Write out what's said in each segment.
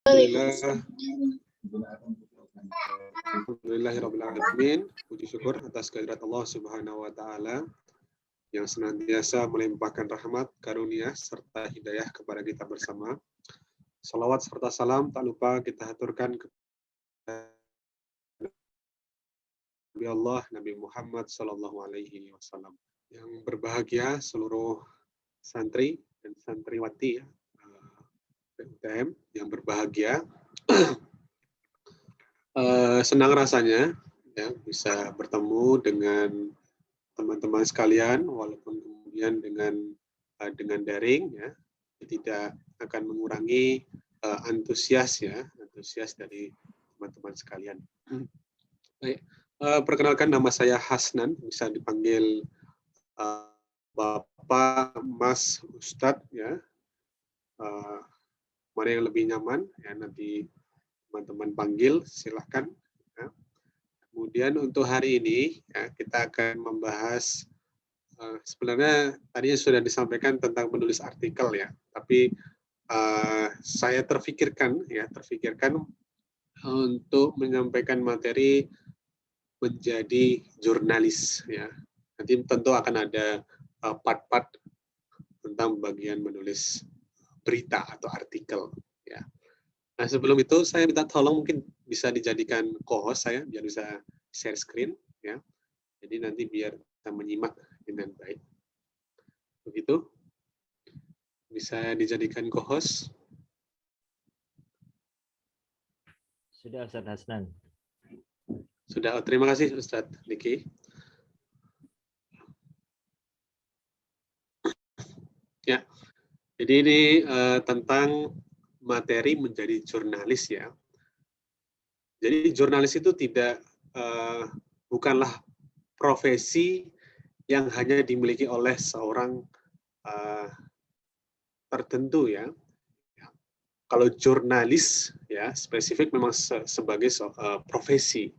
Alhamdulillahirrahmanirrahim. Puji syukur atas kehadirat Allah Subhanahu wa Ta'ala yang senantiasa melimpahkan rahmat, karunia, serta hidayah kepada kita bersama. Salawat serta salam tak lupa kita haturkan kepada Nabi Allah, Nabi Muhammad Sallallahu Alaihi Wasallam. Yang berbahagia seluruh santri dan santriwati PUTM yang berbahagia. Senang rasanya ya bisa bertemu dengan teman-teman sekalian, walaupun kemudian dengan daring ya, tidak akan mengurangi antusias dari teman-teman sekalian. Baik, perkenalkan, nama saya Hasnan, bisa dipanggil Bapak, Mas, Ustadz ya. Mana yang lebih nyaman ya, nanti teman-teman panggil, silahkan. Ya. Kemudian untuk hari ini ya, kita akan membahas sebenarnya tadinya sudah disampaikan tentang menulis artikel ya, tapi saya terfikirkan untuk menyampaikan materi menjadi jurnalis ya. Nanti tentu akan ada part-part tentang bagian menulis berita atau artikel ya. Nah, sebelum itu saya minta tolong mungkin bisa dijadikan co-host saya biar bisa share screen ya. Jadi nanti biar kita menyimak dengan baik. Begitu. Bisa dijadikan co-host. Sudah, Ustaz Hasnan. Sudah, terima kasih Ustaz Niki. Ya. Jadi ini tentang materi menjadi jurnalis ya. Jadi jurnalis itu bukanlah profesi yang hanya dimiliki oleh seorang tertentu ya. Kalau jurnalis ya spesifik memang sebagai profesi.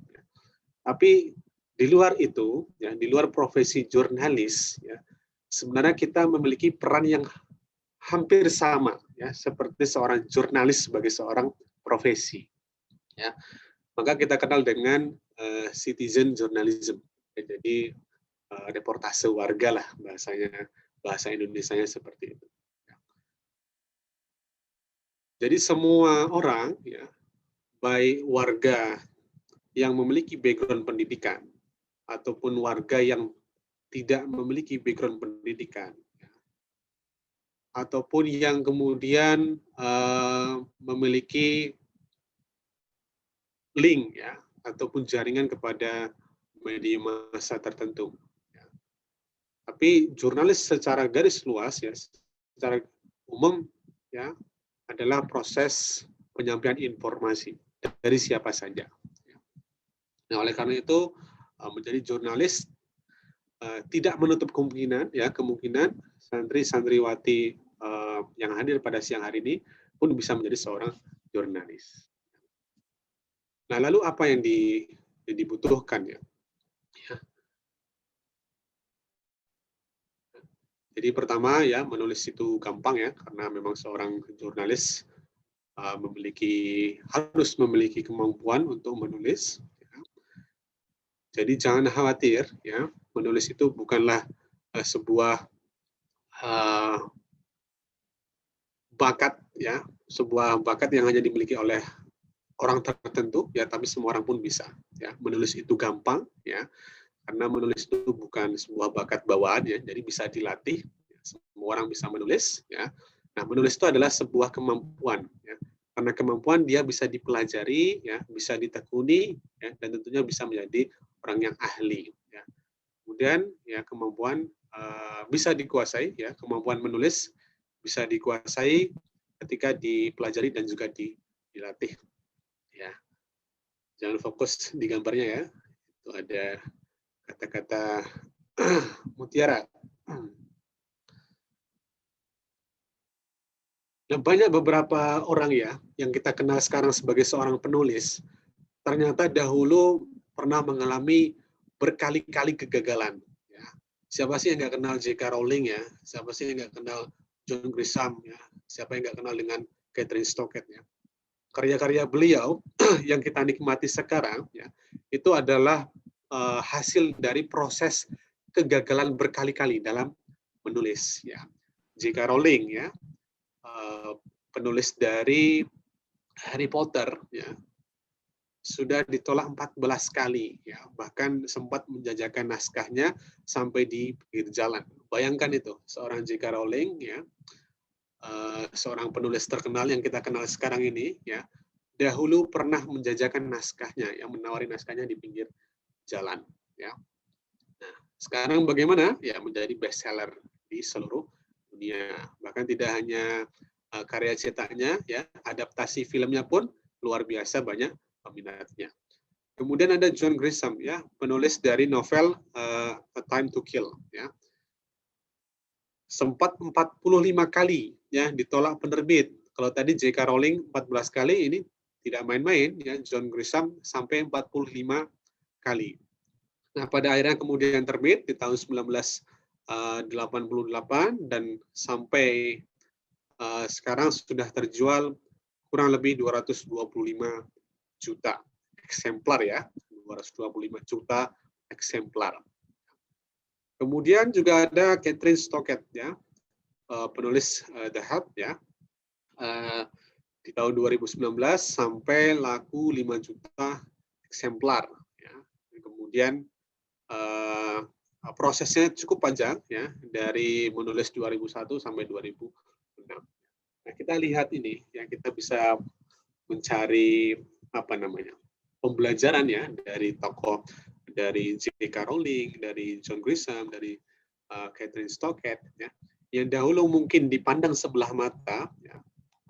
Tapi di luar itu ya, di luar profesi jurnalis ya, sebenarnya kita memiliki peran yang hampir sama ya, seperti seorang jurnalis sebagai seorang profesi ya. Maka kita kenal dengan citizen journalism ya, jadi reportase warga lah bahasa Indonesianya seperti itu ya. Jadi semua orang ya, baik warga yang memiliki background pendidikan ataupun warga yang tidak memiliki background pendidikan ataupun yang kemudian memiliki link ya ataupun jaringan kepada media massa tertentu. Ya. Tapi jurnalis secara garis luas ya, secara umum ya adalah proses penyampaian informasi dari siapa saja. Ya. Nah, oleh karena itu menjadi jurnalis tidak menutup kemungkinan santri-santriwati yang hadir pada siang hari ini pun bisa menjadi seorang jurnalis. Nah, lalu apa yang dibutuhkan ya? Jadi pertama ya, menulis itu gampang ya, karena memang seorang jurnalis harus memiliki kemampuan untuk menulis. Ya. Jadi jangan khawatir ya, menulis itu bukanlah sebuah bakat ya, sebuah bakat yang hanya dimiliki oleh orang tertentu ya, tapi semua orang pun bisa ya. Menulis itu gampang ya, karena menulis itu bukan sebuah bakat bawaan ya, jadi bisa dilatih ya. Semua orang bisa menulis ya. Nah, menulis itu adalah sebuah kemampuan ya, karena kemampuan dia bisa dipelajari ya, bisa ditekuni ya, dan tentunya bisa menjadi orang yang ahli ya. Kemudian ya kemampuan bisa dikuasai ya, kemampuan menulis bisa dikuasai ketika dipelajari dan juga dilatih ya. Jangan fokus di gambarnya ya, itu ada kata-kata mutiara. Nah, banyak beberapa orang ya yang kita kenal sekarang sebagai seorang penulis, ternyata dahulu pernah mengalami berkali-kali kegagalan. Ya. Siapa sih yang nggak kenal J.K. Rowling ya? Siapa sih yang nggak kenal John Grisham ya? Siapa yang nggak kenal dengan Catherine Stockett ya? karya-karya beliau yang kita nikmati sekarang, ya, itu adalah hasil dari proses kegagalan berkali-kali dalam menulis. Ya. J.K. Rowling, ya, penulis dari Harry Potter, ya, sudah ditolak 14 kali, ya, bahkan sempat menjajakan naskahnya sampai di pinggir jalan. Bayangkan itu, seorang J.K. Rowling, ya, seorang penulis terkenal yang kita kenal sekarang ini, ya, dahulu pernah menjajakan naskahnya, yang menawari naskahnya di pinggir jalan, ya. Nah, sekarang bagaimana? Ya, menjadi bestseller di seluruh dunia. Bahkan tidak hanya karya cetaknya, ya, adaptasi filmnya pun luar biasa banyak peminatnya. Kemudian ada John Grisham, ya, penulis dari novel A Time to Kill, ya. Sempat 45 kali, ya, ditolak penerbit. Kalau tadi J.K. Rowling 14 kali, ini tidak main-main, ya, John Grisham sampai 45 kali. Nah, pada akhirnya kemudian terbit di tahun 1988 dan sampai sekarang sudah terjual kurang lebih 225 juta eksemplar, ya, 225 juta eksemplar. Kemudian juga ada Catherine Stockett, ya, penulis The Help, ya, di tahun 2019 sampai laku 5 juta eksemplar. Ya. Kemudian prosesnya cukup panjang, ya, dari menulis 2001 sampai 2006. Nah, kita lihat ini, ya, kita bisa mencari apa namanya pembelajaran, ya, dari tokoh dari J.K. Rowling, dari John Grisham, dari Catherine Stockett, ya, yang dahulu mungkin dipandang sebelah mata, ya,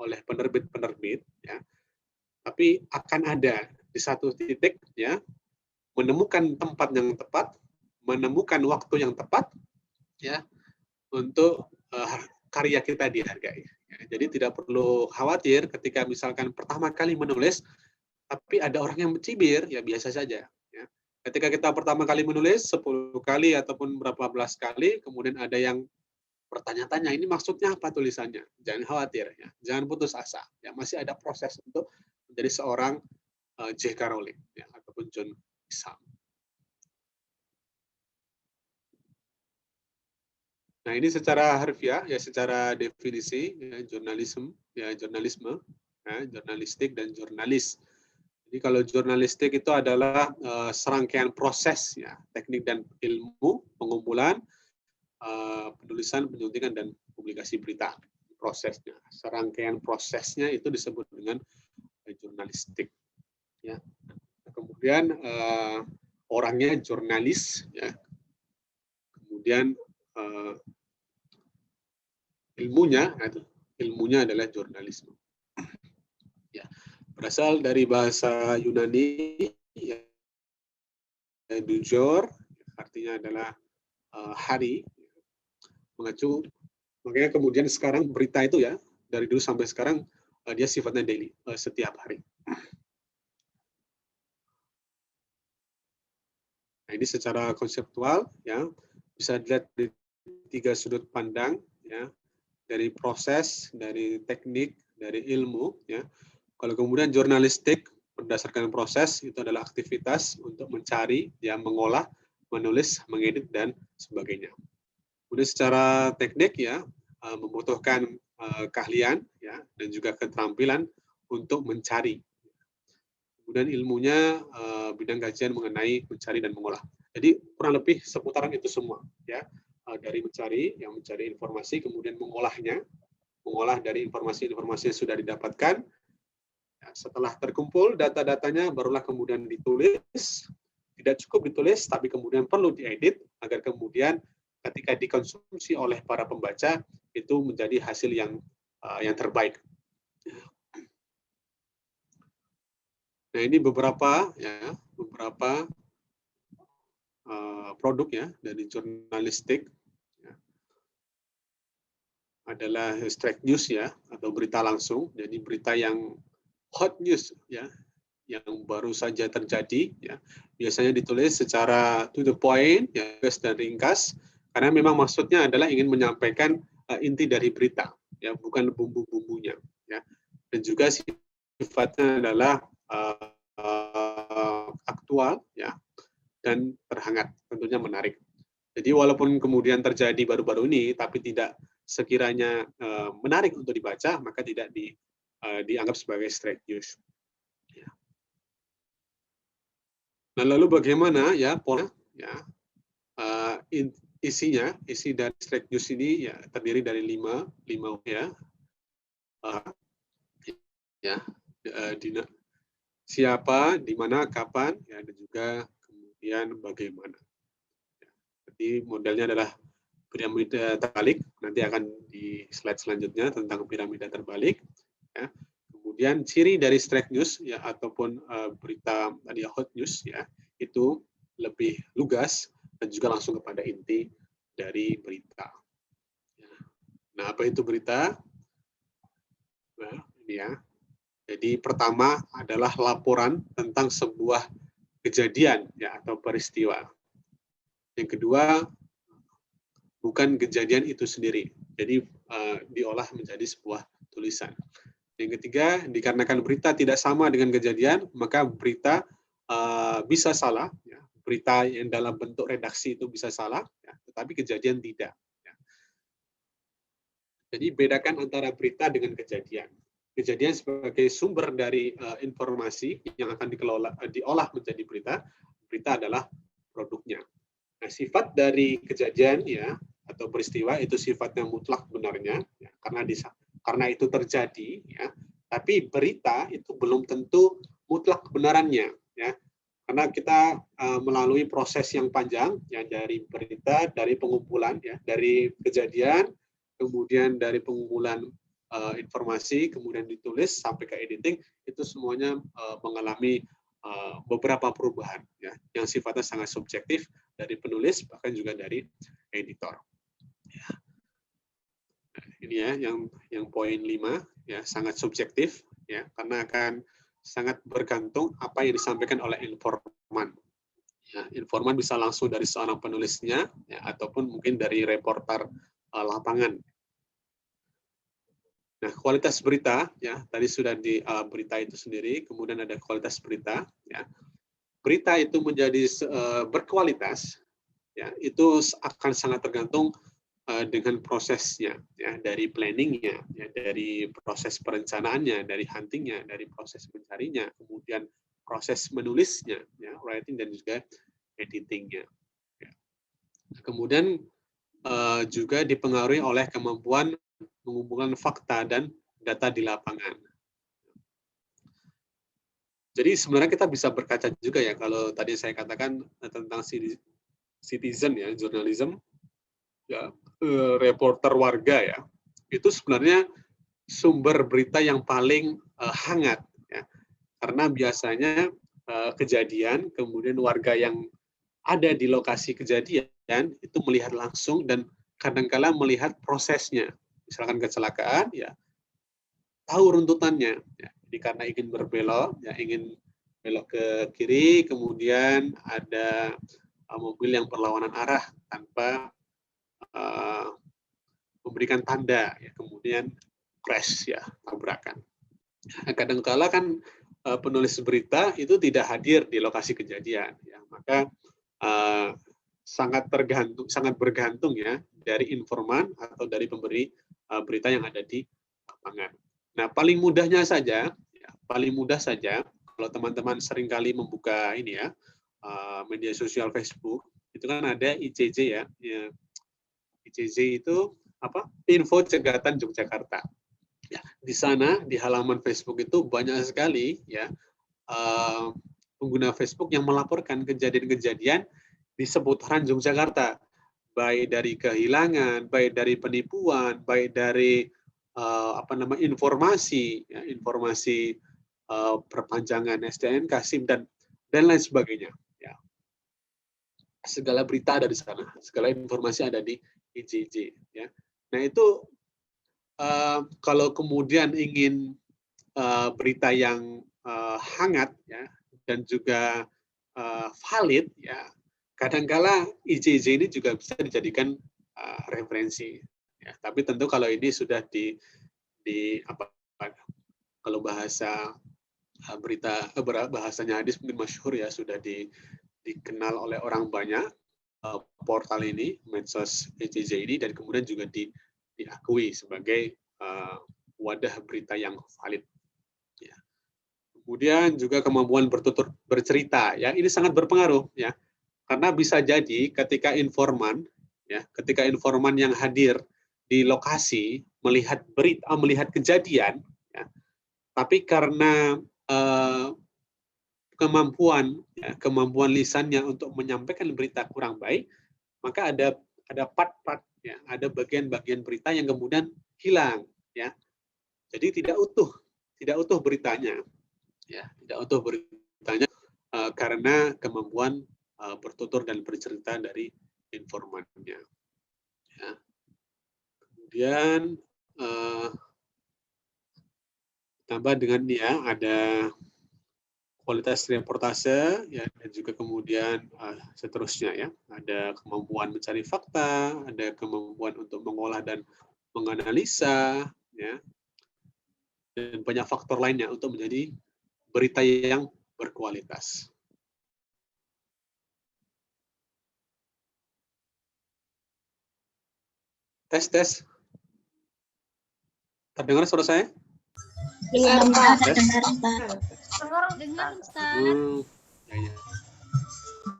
oleh penerbit-penerbit, ya, tapi akan ada di satu titik, ya, menemukan tempat yang tepat, menemukan waktu yang tepat, ya, untuk karya kita dihargai. Ya, jadi tidak perlu khawatir ketika misalkan pertama kali menulis, tapi ada orang yang mencibir, ya biasa saja. Ya. Ketika kita pertama kali menulis 10 kali ataupun berapa belas kali, kemudian ada yang bertanya-tanya, ini maksudnya apa tulisannya? Jangan khawatir, ya. Jangan putus asa. Ya, masih ada proses untuk menjadi seorang J.K. Rowling, ya, ataupun John Grisham. Nah, ini secara harfiah, ya, secara definisi, ya, jurnalisme, ya, jurnalisme, ya, jurnalistik dan jurnalis. Jadi kalau jurnalistik itu adalah serangkaian proses, ya, teknik dan ilmu pengumpulan, penulisan, penyuntikan, dan publikasi berita. Prosesnya, serangkaian prosesnya itu disebut dengan jurnalistik. Ya. Kemudian orangnya jurnalis, ya. Kemudian ilmunya adalah jurnalisme. Ya, berasal dari bahasa Yunani, ya, dujor, artinya adalah hari, mengacu, makanya kemudian sekarang berita itu, ya, dari dulu sampai sekarang dia sifatnya daily, setiap hari. Nah, ini secara konseptual, ya, bisa dilihat dari 3 sudut pandang, ya, dari proses, dari teknik, dari ilmu, ya. Kalau kemudian jurnalistik berdasarkan proses itu adalah aktivitas untuk mencari, ya, mengolah, menulis, mengedit, dan sebagainya. Kemudian secara teknik, ya, membutuhkan keahlian, ya, dan juga keterampilan untuk mencari. Kemudian ilmunya bidang kajian mengenai mencari dan mengolah. Jadi kurang lebih seputaran itu semua, ya, dari mencari, yang mencari informasi, kemudian mengolahnya, mengolah dari informasi-informasi yang sudah didapatkan. Ya, setelah terkumpul data-datanya, barulah kemudian ditulis. Tidak cukup ditulis, tapi kemudian perlu diedit agar kemudian ketika dikonsumsi oleh para pembaca itu menjadi hasil yang terbaik. Nah, ini beberapa, ya, produk, ya, dari jurnalistik, ya, adalah straight news, ya, atau berita langsung. Jadi berita yang hot news, ya, yang baru saja terjadi, ya, biasanya ditulis secara to the point, ya, dan ringkas, karena memang maksudnya adalah ingin menyampaikan inti dari berita, ya, bukan bumbu-bumbunya, ya. Dan juga sifatnya adalah aktual ya dan terhangat, tentunya menarik. Jadi walaupun kemudian terjadi baru-baru ini, tapi tidak sekiranya menarik untuk dibaca, maka tidak dianggap sebagai straight news. Ya. Nah, lalu bagaimana ya pola ya isi dari straight news ini ya terdiri dari lima ya siapa, di mana, kapan, ya, dan juga kemudian bagaimana. Jadi modelnya adalah piramida terbalik, nanti akan di slide selanjutnya tentang piramida terbalik. Ya. Kemudian ciri dari straight news ya ataupun berita tadi hot news ya itu lebih lugas dan juga langsung kepada inti dari berita. Nah, apa itu berita? Nah, ini ya. Jadi pertama adalah laporan tentang sebuah kejadian ya atau peristiwa. Yang kedua bukan kejadian itu sendiri. Jadi diolah menjadi sebuah tulisan. Yang ketiga, dikarenakan berita tidak sama dengan kejadian, maka berita bisa salah. Ya. Berita yang dalam bentuk redaksi itu bisa salah, ya, tetapi kejadian tidak. Ya. Jadi bedakan antara berita dengan kejadian. Kejadian sebagai sumber dari informasi yang akan diolah menjadi berita. Berita adalah produknya. Nah, sifat dari kejadian ya atau peristiwa itu sifatnya mutlak benarnya, ya, karena itu terjadi, ya. Tapi berita itu belum tentu mutlak kebenarannya, ya. Karena kita melalui proses yang panjang, ya, dari berita, dari pengumpulan, ya, dari kejadian, kemudian dari pengumpulan informasi, kemudian ditulis sampai ke editing, itu semuanya mengalami beberapa perubahan, ya, yang sifatnya sangat subjektif dari penulis bahkan juga dari editor. Ya. Nah, ini ya yang poin 5 ya sangat subjektif ya karena akan sangat bergantung apa yang disampaikan oleh informan. Ya, informan bisa langsung dari seorang penulisnya ya, ataupun mungkin dari reporter lapangan. Nah, kualitas berita ya tadi sudah di berita itu sendiri, kemudian ada kualitas berita ya. Berita itu menjadi berkualitas ya itu akan sangat tergantung dengan prosesnya ya dari planningnya ya dari proses perencanaannya dari huntingnya dari proses mencarinya kemudian proses menulisnya ya writing dan juga editingnya ya. Kemudian juga dipengaruhi oleh kemampuan mengumpulkan fakta dan data di lapangan. Jadi sebenarnya kita bisa berkaca juga ya kalau tadi saya katakan tentang citizen ya, journalism, ya, reporter warga ya, itu sebenarnya sumber berita yang paling hangat ya, karena biasanya kejadian kemudian warga yang ada di lokasi kejadian itu melihat langsung dan kadangkala melihat prosesnya, misalkan kecelakaan ya, tahu runtutannya, ya. Jadi karena ingin berbelok, ya ingin belok ke kiri, kemudian ada mobil yang berlawanan arah tanpa memberikan tanda, ya, kemudian crash ya tabrakan. Kadangkala kan penulis berita itu tidak hadir di lokasi kejadian, ya maka sangat bergantung ya dari informan atau dari pemberi berita yang ada di lapangan. Nah paling mudah saja kalau teman-teman seringkali membuka ini ya media sosial Facebook itu kan ada ICJ ya. ICJ itu apa? Info Cegatan Yogyakarta. Ya, di sana di halaman Facebook itu banyak sekali ya pengguna Facebook yang melaporkan kejadian-kejadian di seputaran Yogyakarta, baik dari kehilangan, baik dari penipuan, baik dari informasi, ya, informasi perpanjangan STNK, SIM dan lain sebagainya. Ya. Segala berita ada di sana, segala informasi ada di ICJ. Ya. Nah itu kalau kemudian ingin berita yang hangat ya dan juga valid ya kadangkala ICJ ini juga bisa dijadikan referensi ya tapi tentu kalau ini sudah kalau bahasa bahasanya hadis mungkin masyhur ya, sudah dikenal oleh orang banyak, portal ini, medsos ECJ ini, dan kemudian juga diakui sebagai wadah berita yang valid. Ya. Kemudian juga kemampuan bertutur bercerita, ya ini sangat berpengaruh, ya, karena bisa jadi ketika informan yang hadir di lokasi melihat kejadian, ya, tapi karena kemampuan lisannya untuk menyampaikan berita kurang baik, maka ada part-part, ya, ada bagian-bagian berita yang kemudian hilang, ya. Jadi tidak utuh beritanya, ya, karena kemampuan bertutur dan bercerita dari informannya. Ya. Kemudian tambah dengan ada kualitas reportase, ya, dan juga kemudian seterusnya, ya, ada kemampuan mencari fakta, ada kemampuan untuk mengolah dan menganalisa, ya, dan banyak faktor lainnya untuk menjadi berita yang berkualitas. Tes. Terdengar suara saya? Dengar, Pak. Dengar, Ustaz. Ya.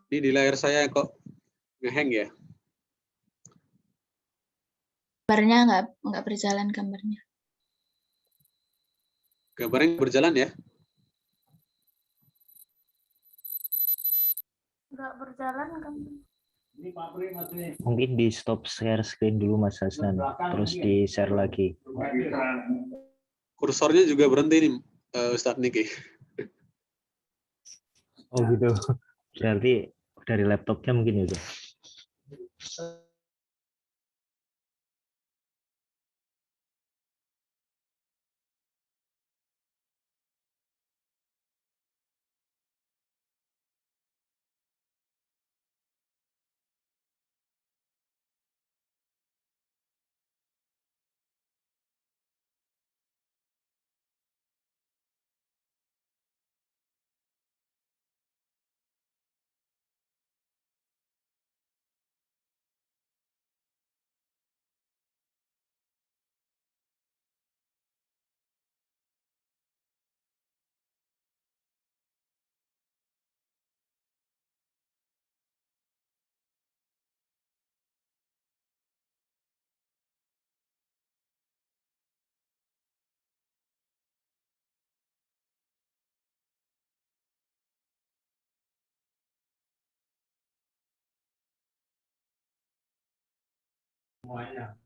Ini di layar saya kok ngeheng ya? Gambarnya nggak berjalan gambarnya. Gambarnya berjalan ya? Nggak berjalan kan? Mungkin di stop share screen dulu Mas Hasnan, terus di share lagi. Kursornya juga berhenti nih, Ustadz Niki. Oh gitu. Berarti dari laptopnya mungkin ya. Semuanya.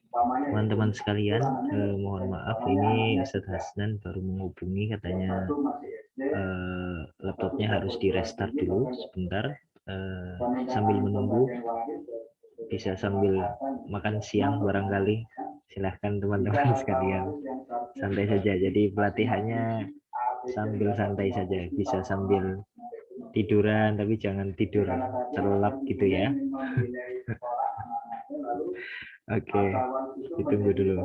Teman-teman sekalian, mohon maaf ini Ustadz Hasnan baru menghubungi, katanya laptopnya harus di restart dulu sebentar, sambil menunggu bisa sambil makan siang barangkali. Silahkan teman-teman sekalian santai saja, jadi pelatihannya sambil santai saja, bisa sambil tiduran, tapi jangan tidur celap gitu ya. Oke, ditunggu dulu.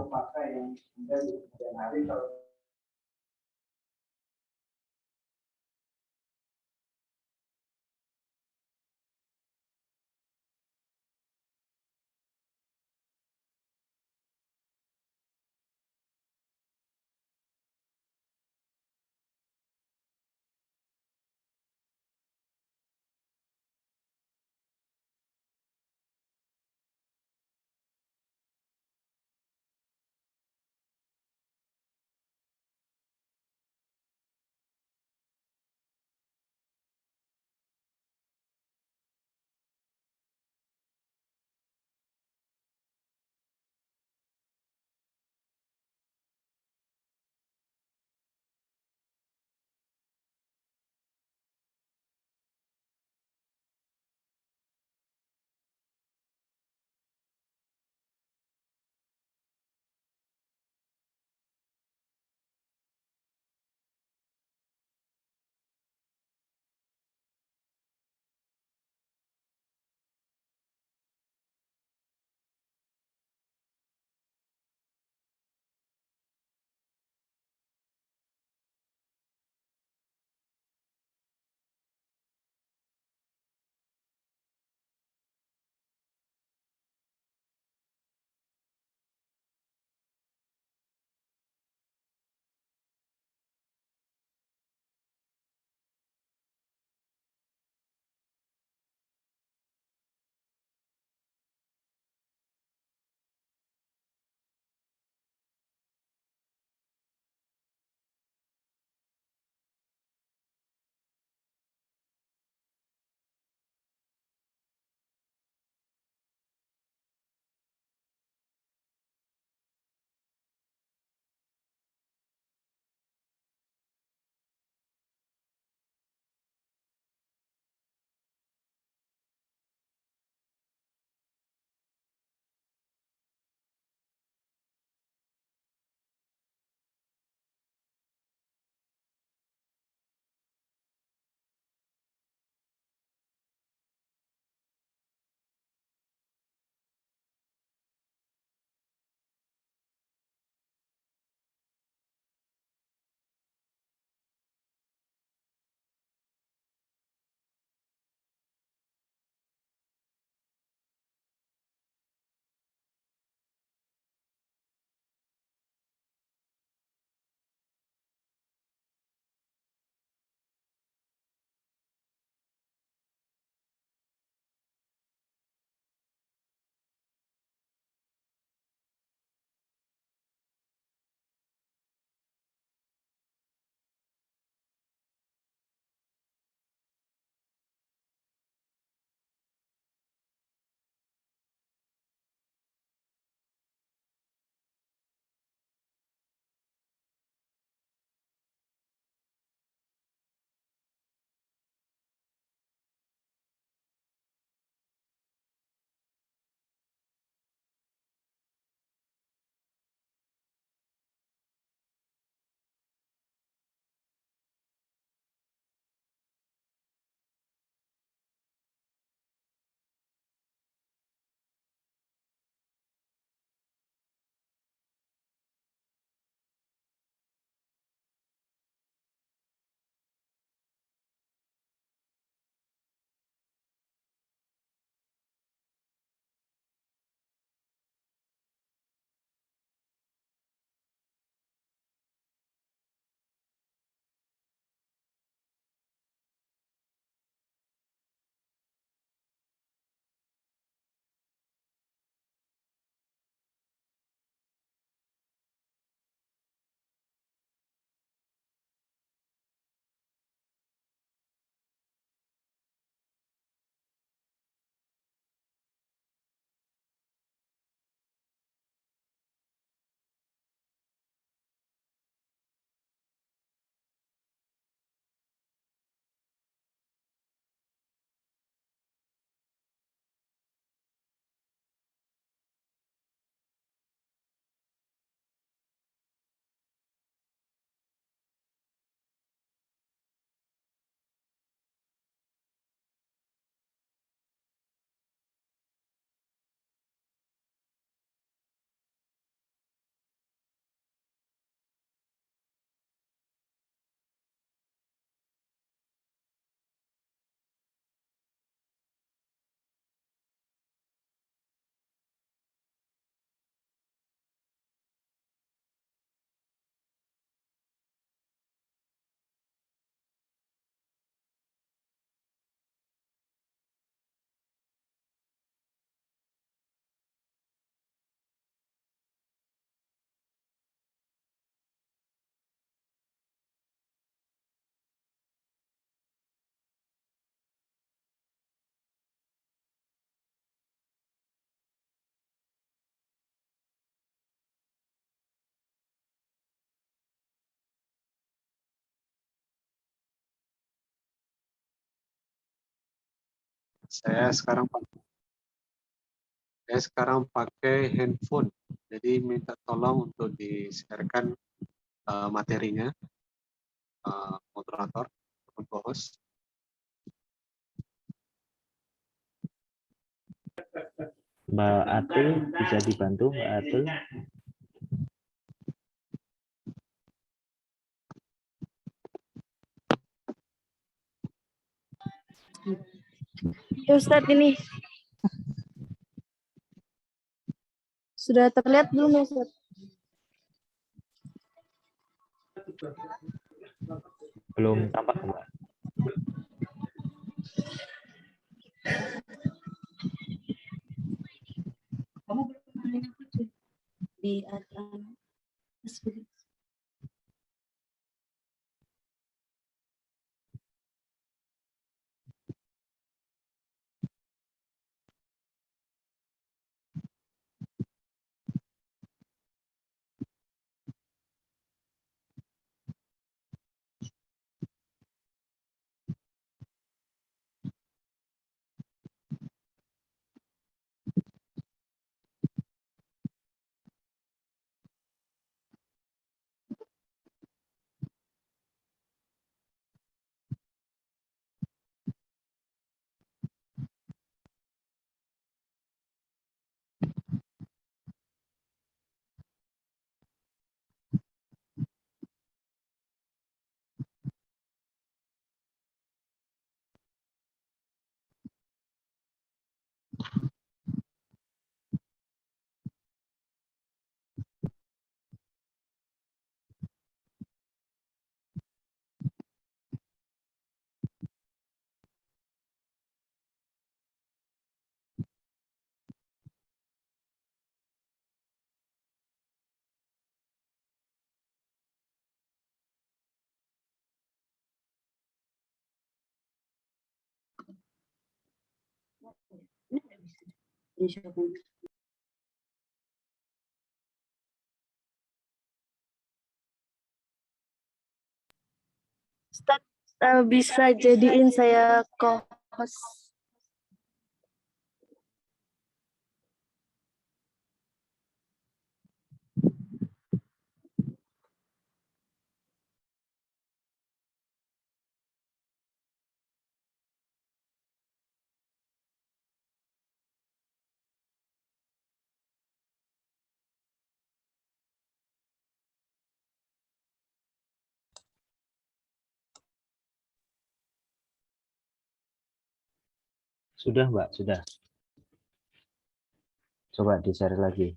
Saya sekarang pakai handphone, jadi minta tolong untuk di-sharekan materinya, moderator untuk host. Mbak Atul bisa dibantu, Mbak Atul. Ya Ustadz, ini sudah terlihat belum ya Ustadz? Belum tampak, Mbak. Di atas. Ustadz, bisa jadiin saya co-host. Sudah, Mbak, sudah. Coba di-share lagi.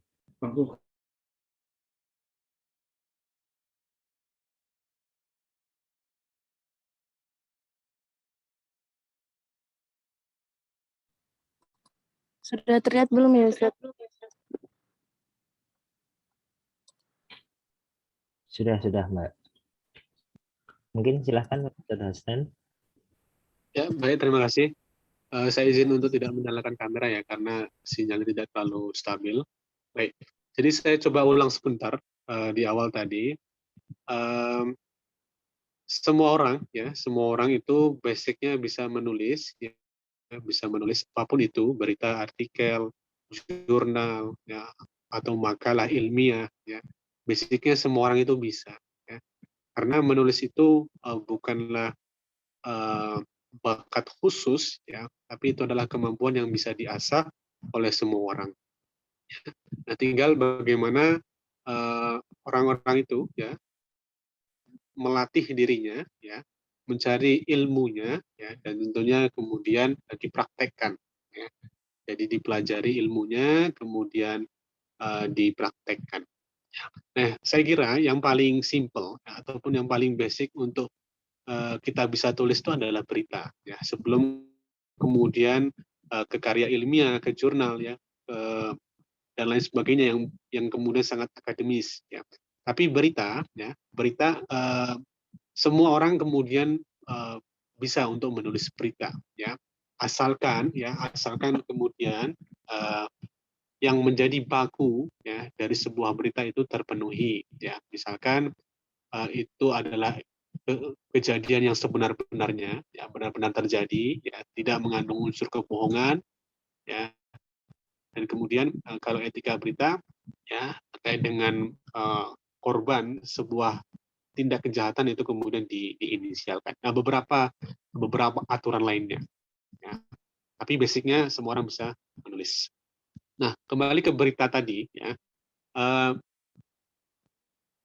Sudah terlihat belum ya Ustadz? Sudah, Mbak. Mungkin silahkan, Ustadz Hasan. Ya, baik, terima kasih. Saya izin untuk tidak menyalakan kamera ya, karena sinyalnya tidak terlalu stabil. Baik, jadi saya coba ulang sebentar di awal tadi. Semua orang itu basicnya bisa menulis, ya, bisa menulis apapun itu, berita, artikel, jurnal, ya, atau makalah ilmiah. Ya. Basicnya semua orang itu bisa. Ya. Karena menulis itu bukanlah bakat khusus, ya, tapi itu adalah kemampuan yang bisa diasah oleh semua orang. Nah, tinggal bagaimana orang-orang itu, ya, melatih dirinya, ya, mencari ilmunya, ya, dan tentunya kemudian dipraktekkan. Ya. Jadi dipelajari ilmunya, kemudian dipraktekkan. Nah, saya kira yang paling simple, ya, ataupun yang paling basic untuk kita bisa tulis itu adalah berita. Ya. Sebelum kemudian ke karya ilmiah, ke jurnal, ya, dan lain sebagainya yang kemudian sangat akademis. Ya. Tapi berita, ya, berita semua orang kemudian bisa untuk menulis berita, ya, asalkan kemudian yang menjadi baku, ya, dari sebuah berita itu terpenuhi, ya, misalkan itu adalah kejadian yang sebenar-benarnya, ya benar-benar terjadi, ya tidak mengandung unsur kebohongan, ya. Dan kemudian kalau etika berita, ya terkait dengan korban sebuah tindak kejahatan itu kemudian diinisialkan. Nah, beberapa aturan lainnya. Ya. Tapi basicnya semua orang bisa menulis. Nah, kembali ke berita tadi, ya.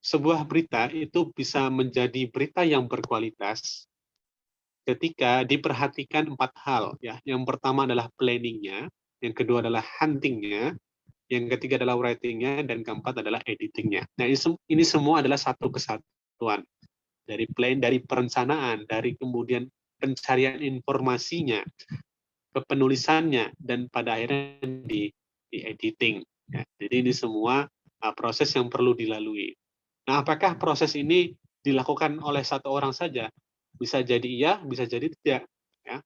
Sebuah berita itu bisa menjadi berita yang berkualitas ketika diperhatikan 4 hal. Ya. Yang pertama adalah planning-nya, yang kedua adalah hunting-nya, yang ketiga adalah writing-nya, dan keempat adalah editing-nya. Nah, ini semua adalah satu kesatuan. Dari plan, dari perencanaan, dari kemudian pencarian informasinya, ke penulisannya, dan pada akhirnya di editing. Ya. Jadi ini semua proses yang perlu dilalui. Nah, apakah proses ini dilakukan oleh satu orang saja? Bisa jadi iya, bisa jadi tidak. Ya.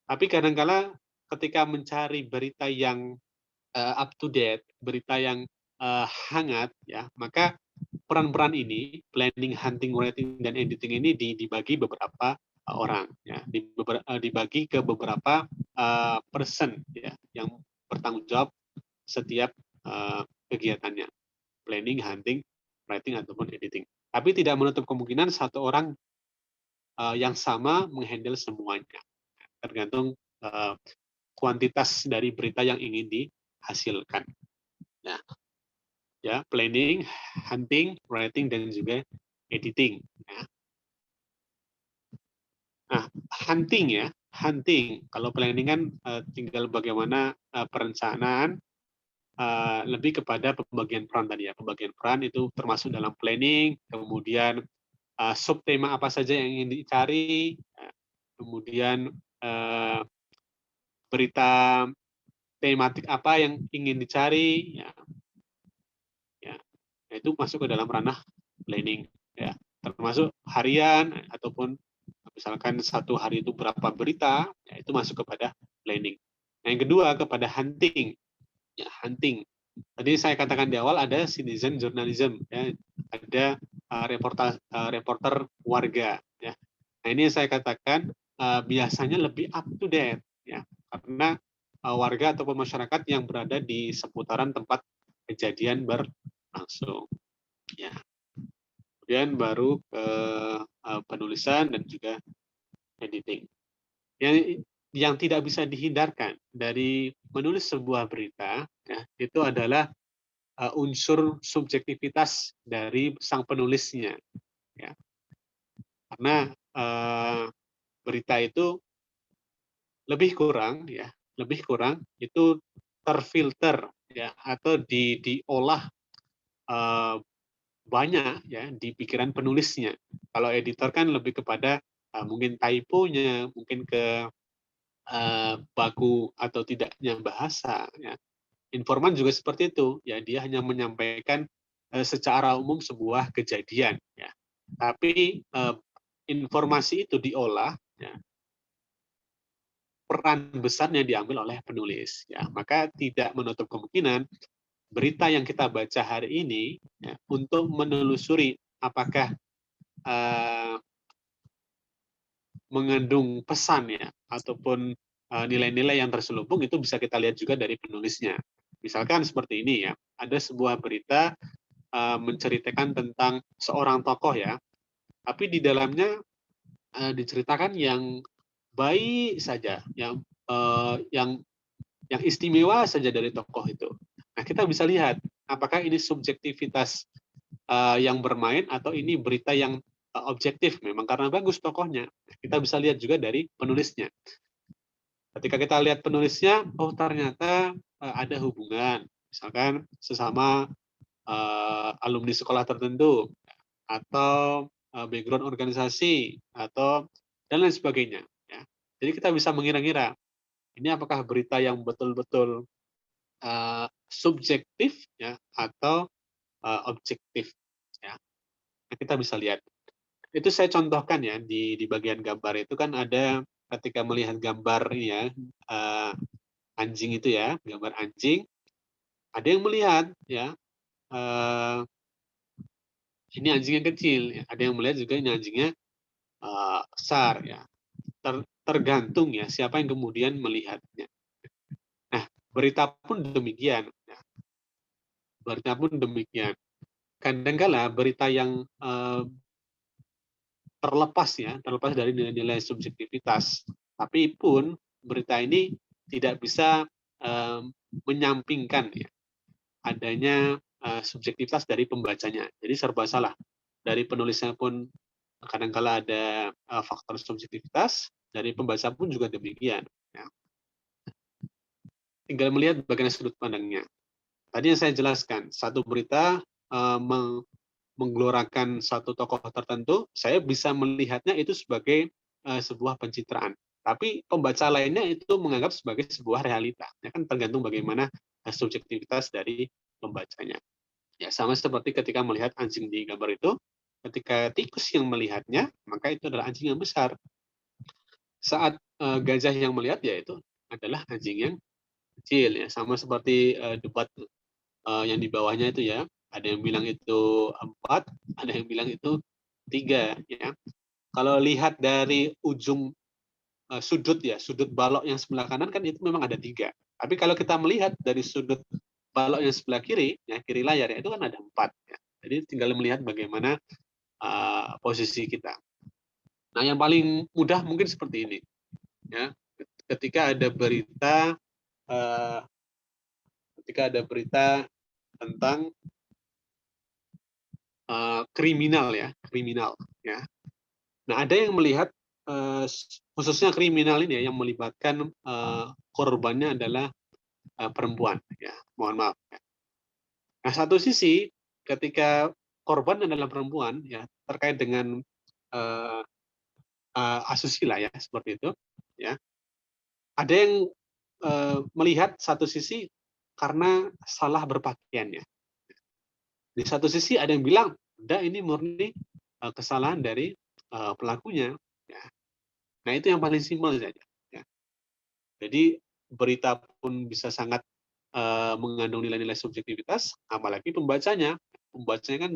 Tapi kadang-kala ketika mencari berita yang up to date, berita yang hangat, ya, maka peran-peran ini, planning, hunting, writing, dan editing ini dibagi beberapa orang, ya, dibagi ke beberapa person, ya, yang bertanggung jawab setiap kegiatannya, planning, hunting, writing, ataupun editing. Tapi tidak menutup kemungkinan satu orang yang sama menghandle semuanya, tergantung kuantitas dari berita yang ingin dihasilkan. Nah, ya, planning, hunting, writing, dan juga editing. Ya. Nah, hunting, ya, hunting. Kalau planning kan tinggal bagaimana perencanaan, lebih kepada pembagian peran tadi, ya. Pembagian peran itu termasuk dalam planning, kemudian subtema apa saja yang ingin dicari, kemudian berita tematik apa yang ingin dicari, ya. Nah, itu masuk ke dalam ranah planning, ya, termasuk harian ataupun misalkan satu hari itu berapa berita, ya, itu masuk kepada planning. Nah, yang kedua kepada hunting, ya, hunting. Tadi saya katakan di awal ada citizen journalism, ya, ada reporter warga, ya. Nah, ini saya katakan biasanya lebih up to date, ya, karena warga ataupun masyarakat yang berada di seputaran tempat kejadian berlangsung, ya. Kemudian baru ke penulisan dan juga editing. Yang tidak bisa dihindarkan dari menulis sebuah berita, ya, itu adalah unsur subjektivitas dari sang penulisnya, ya. Karena berita itu lebih kurang itu terfilter, ya, atau diolah banyak, ya, di pikiran penulisnya. Kalau editor kan lebih kepada mungkin typo-nya, mungkin ke baku atau tidaknya bahasa, ya. Informan juga seperti itu, ya, dia hanya menyampaikan secara umum sebuah kejadian, ya. Tapi informasi itu diolah, ya, peran besarnya diambil oleh penulis, ya. Maka tidak menutup kemungkinan berita yang kita baca hari ini, ya, untuk menelusuri apakah mengandung pesan, ya, ataupun nilai-nilai yang terselubung, itu bisa kita lihat juga dari penulisnya. Misalkan seperti ini, ya, ada sebuah berita menceritakan tentang seorang tokoh, ya, tapi di dalamnya diceritakan yang baik saja, yang istimewa saja dari tokoh itu. Nah, kita bisa lihat apakah ini subjektivitas yang bermain atau ini berita yang objektif, memang karena bagus tokohnya. Kita bisa lihat juga dari penulisnya. Ketika kita lihat penulisnya, oh ternyata ada hubungan, misalkan sesama alumni sekolah tertentu, atau background organisasi, atau dan lain sebagainya. Ya. Jadi kita bisa mengira-ngira, ini apakah berita yang betul-betul subjektif, ya, atau objektif. Ya. Nah, kita bisa lihat. Itu saya contohkan, ya, di bagian gambar itu kan ada ketika melihat gambar ini, ya, anjing itu, ya, gambar anjing, ada yang melihat, ya, ini anjing yang kecil, ya. Ada yang melihat juga ini anjingnya besar ya. Tergantung ya siapa yang kemudian melihatnya. Nah, berita pun demikian. Ya. Berita pun demikian. Kadangkala berita yang terlepas dari nilai-nilai subjektivitas, tapi pun berita ini tidak bisa menyampingkan ya, adanya subjektivitas dari pembacanya. Jadi serba salah. Dari penulisnya pun kadangkala ada faktor subjektivitas, dari pembaca pun juga demikian. Ya. Tinggal melihat bagaimana sudut pandangnya. Tadi yang saya jelaskan, satu berita menggelorakan satu tokoh tertentu, saya bisa melihatnya itu sebagai sebuah pencitraan. Tapi pembaca lainnya itu menganggap sebagai sebuah realita. Ya kan tergantung bagaimana subjektivitas dari pembacanya. Ya sama seperti ketika melihat anjing di gambar itu, ketika tikus yang melihatnya, maka itu adalah anjing yang besar. Saat gajah yang melihat, ya itu adalah anjing yang kecil. Ya sama seperti debat yang di bawahnya itu ya, ada yang bilang itu 4, ada yang bilang itu 3 ya. Kalau lihat dari ujung sudut ya, sudut balok yang sebelah kanan kan itu memang ada 3. Tapi kalau kita melihat dari sudut balok yang sebelah kiri, ya kiri layar ya, itu kan ada 4 ya. Jadi tinggal melihat bagaimana posisi kita. Nah, yang paling mudah mungkin seperti ini ya. Ketika ada berita tentang kriminal ya. Nah, ada yang melihat khususnya kriminal ini ya, yang melibatkan korbannya adalah perempuan ya. Mohon maaf. Ya. Nah, satu sisi ketika korban adalah perempuan ya, terkait dengan asusila ya, seperti itu ya. Ada yang melihat satu sisi karena salah berpakaian ya. Di satu sisi ada yang bilang, "Udah ini murni kesalahan dari pelakunya." Ya. Nah, itu yang paling simpel saja. Ya. Jadi berita pun bisa sangat mengandung nilai-nilai subjektivitas, apalagi pembacanya. Pembacanya kan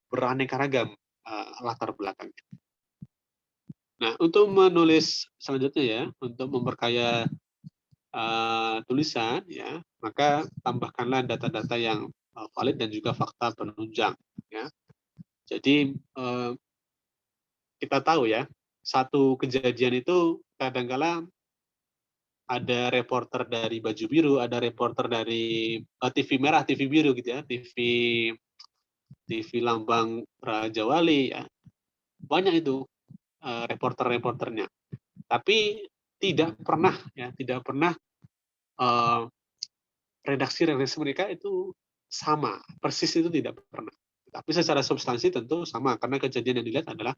beraneka ragam latar belakangnya. Nah, untuk menulis selanjutnya ya, untuk memperkaya tulisan ya, maka tambahkanlah data-data yang valid dan juga fakta penunjang ya. Jadi kita tahu ya, satu kejadian itu kadangkala ada reporter dari baju biru, ada reporter dari TV merah, TV biru gitu ya, TV lambang Raja Wali ya. Banyak itu reporter-reporternya. Tapi tidak pernah redaksi mereka itu sama, persis itu tidak pernah. Tapi secara substansi tentu sama, karena kejadian yang dilihat adalah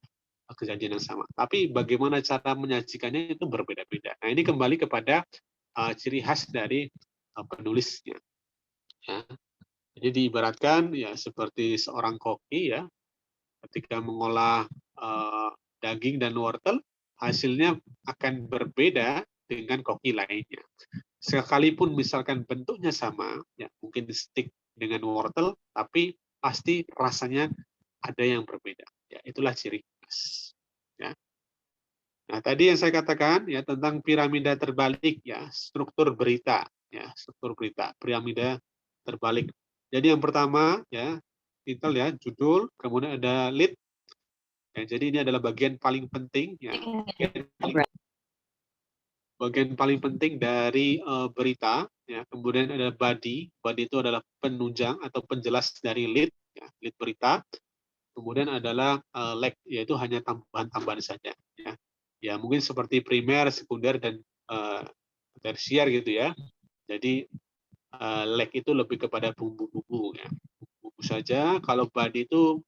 kejadian yang sama. Tapi bagaimana cara menyajikannya itu berbeda-beda. Nah, ini kembali kepada ciri khas dari penulisnya. Ya. Jadi diibaratkan ya seperti seorang koki ya, ketika mengolah daging dan wortel, hasilnya akan berbeda dengan koki lainnya. Sekalipun misalkan bentuknya sama, ya mungkin stick dengan wortel, tapi pasti rasanya ada yang berbeda. Ya, itulah ciri khas. Ya. Nah, tadi yang saya katakan ya tentang piramida terbalik ya, struktur berita ya, struktur berita, piramida terbalik. Jadi yang pertama ya, titel ya, judul, kemudian ada lead. Ya, jadi ini adalah bagian paling penting ya. Bagian paling penting dari berita ya. Kemudian ada body itu adalah penunjang atau penjelas dari lead ya, lead berita. Kemudian adalah leg, yaitu hanya tambahan-tambahan saja ya. Ya mungkin seperti primer, sekunder, dan tersier gitu ya. Jadi leg itu lebih kepada bumbu-bumbu ya, bumbu saja. Kalau body itu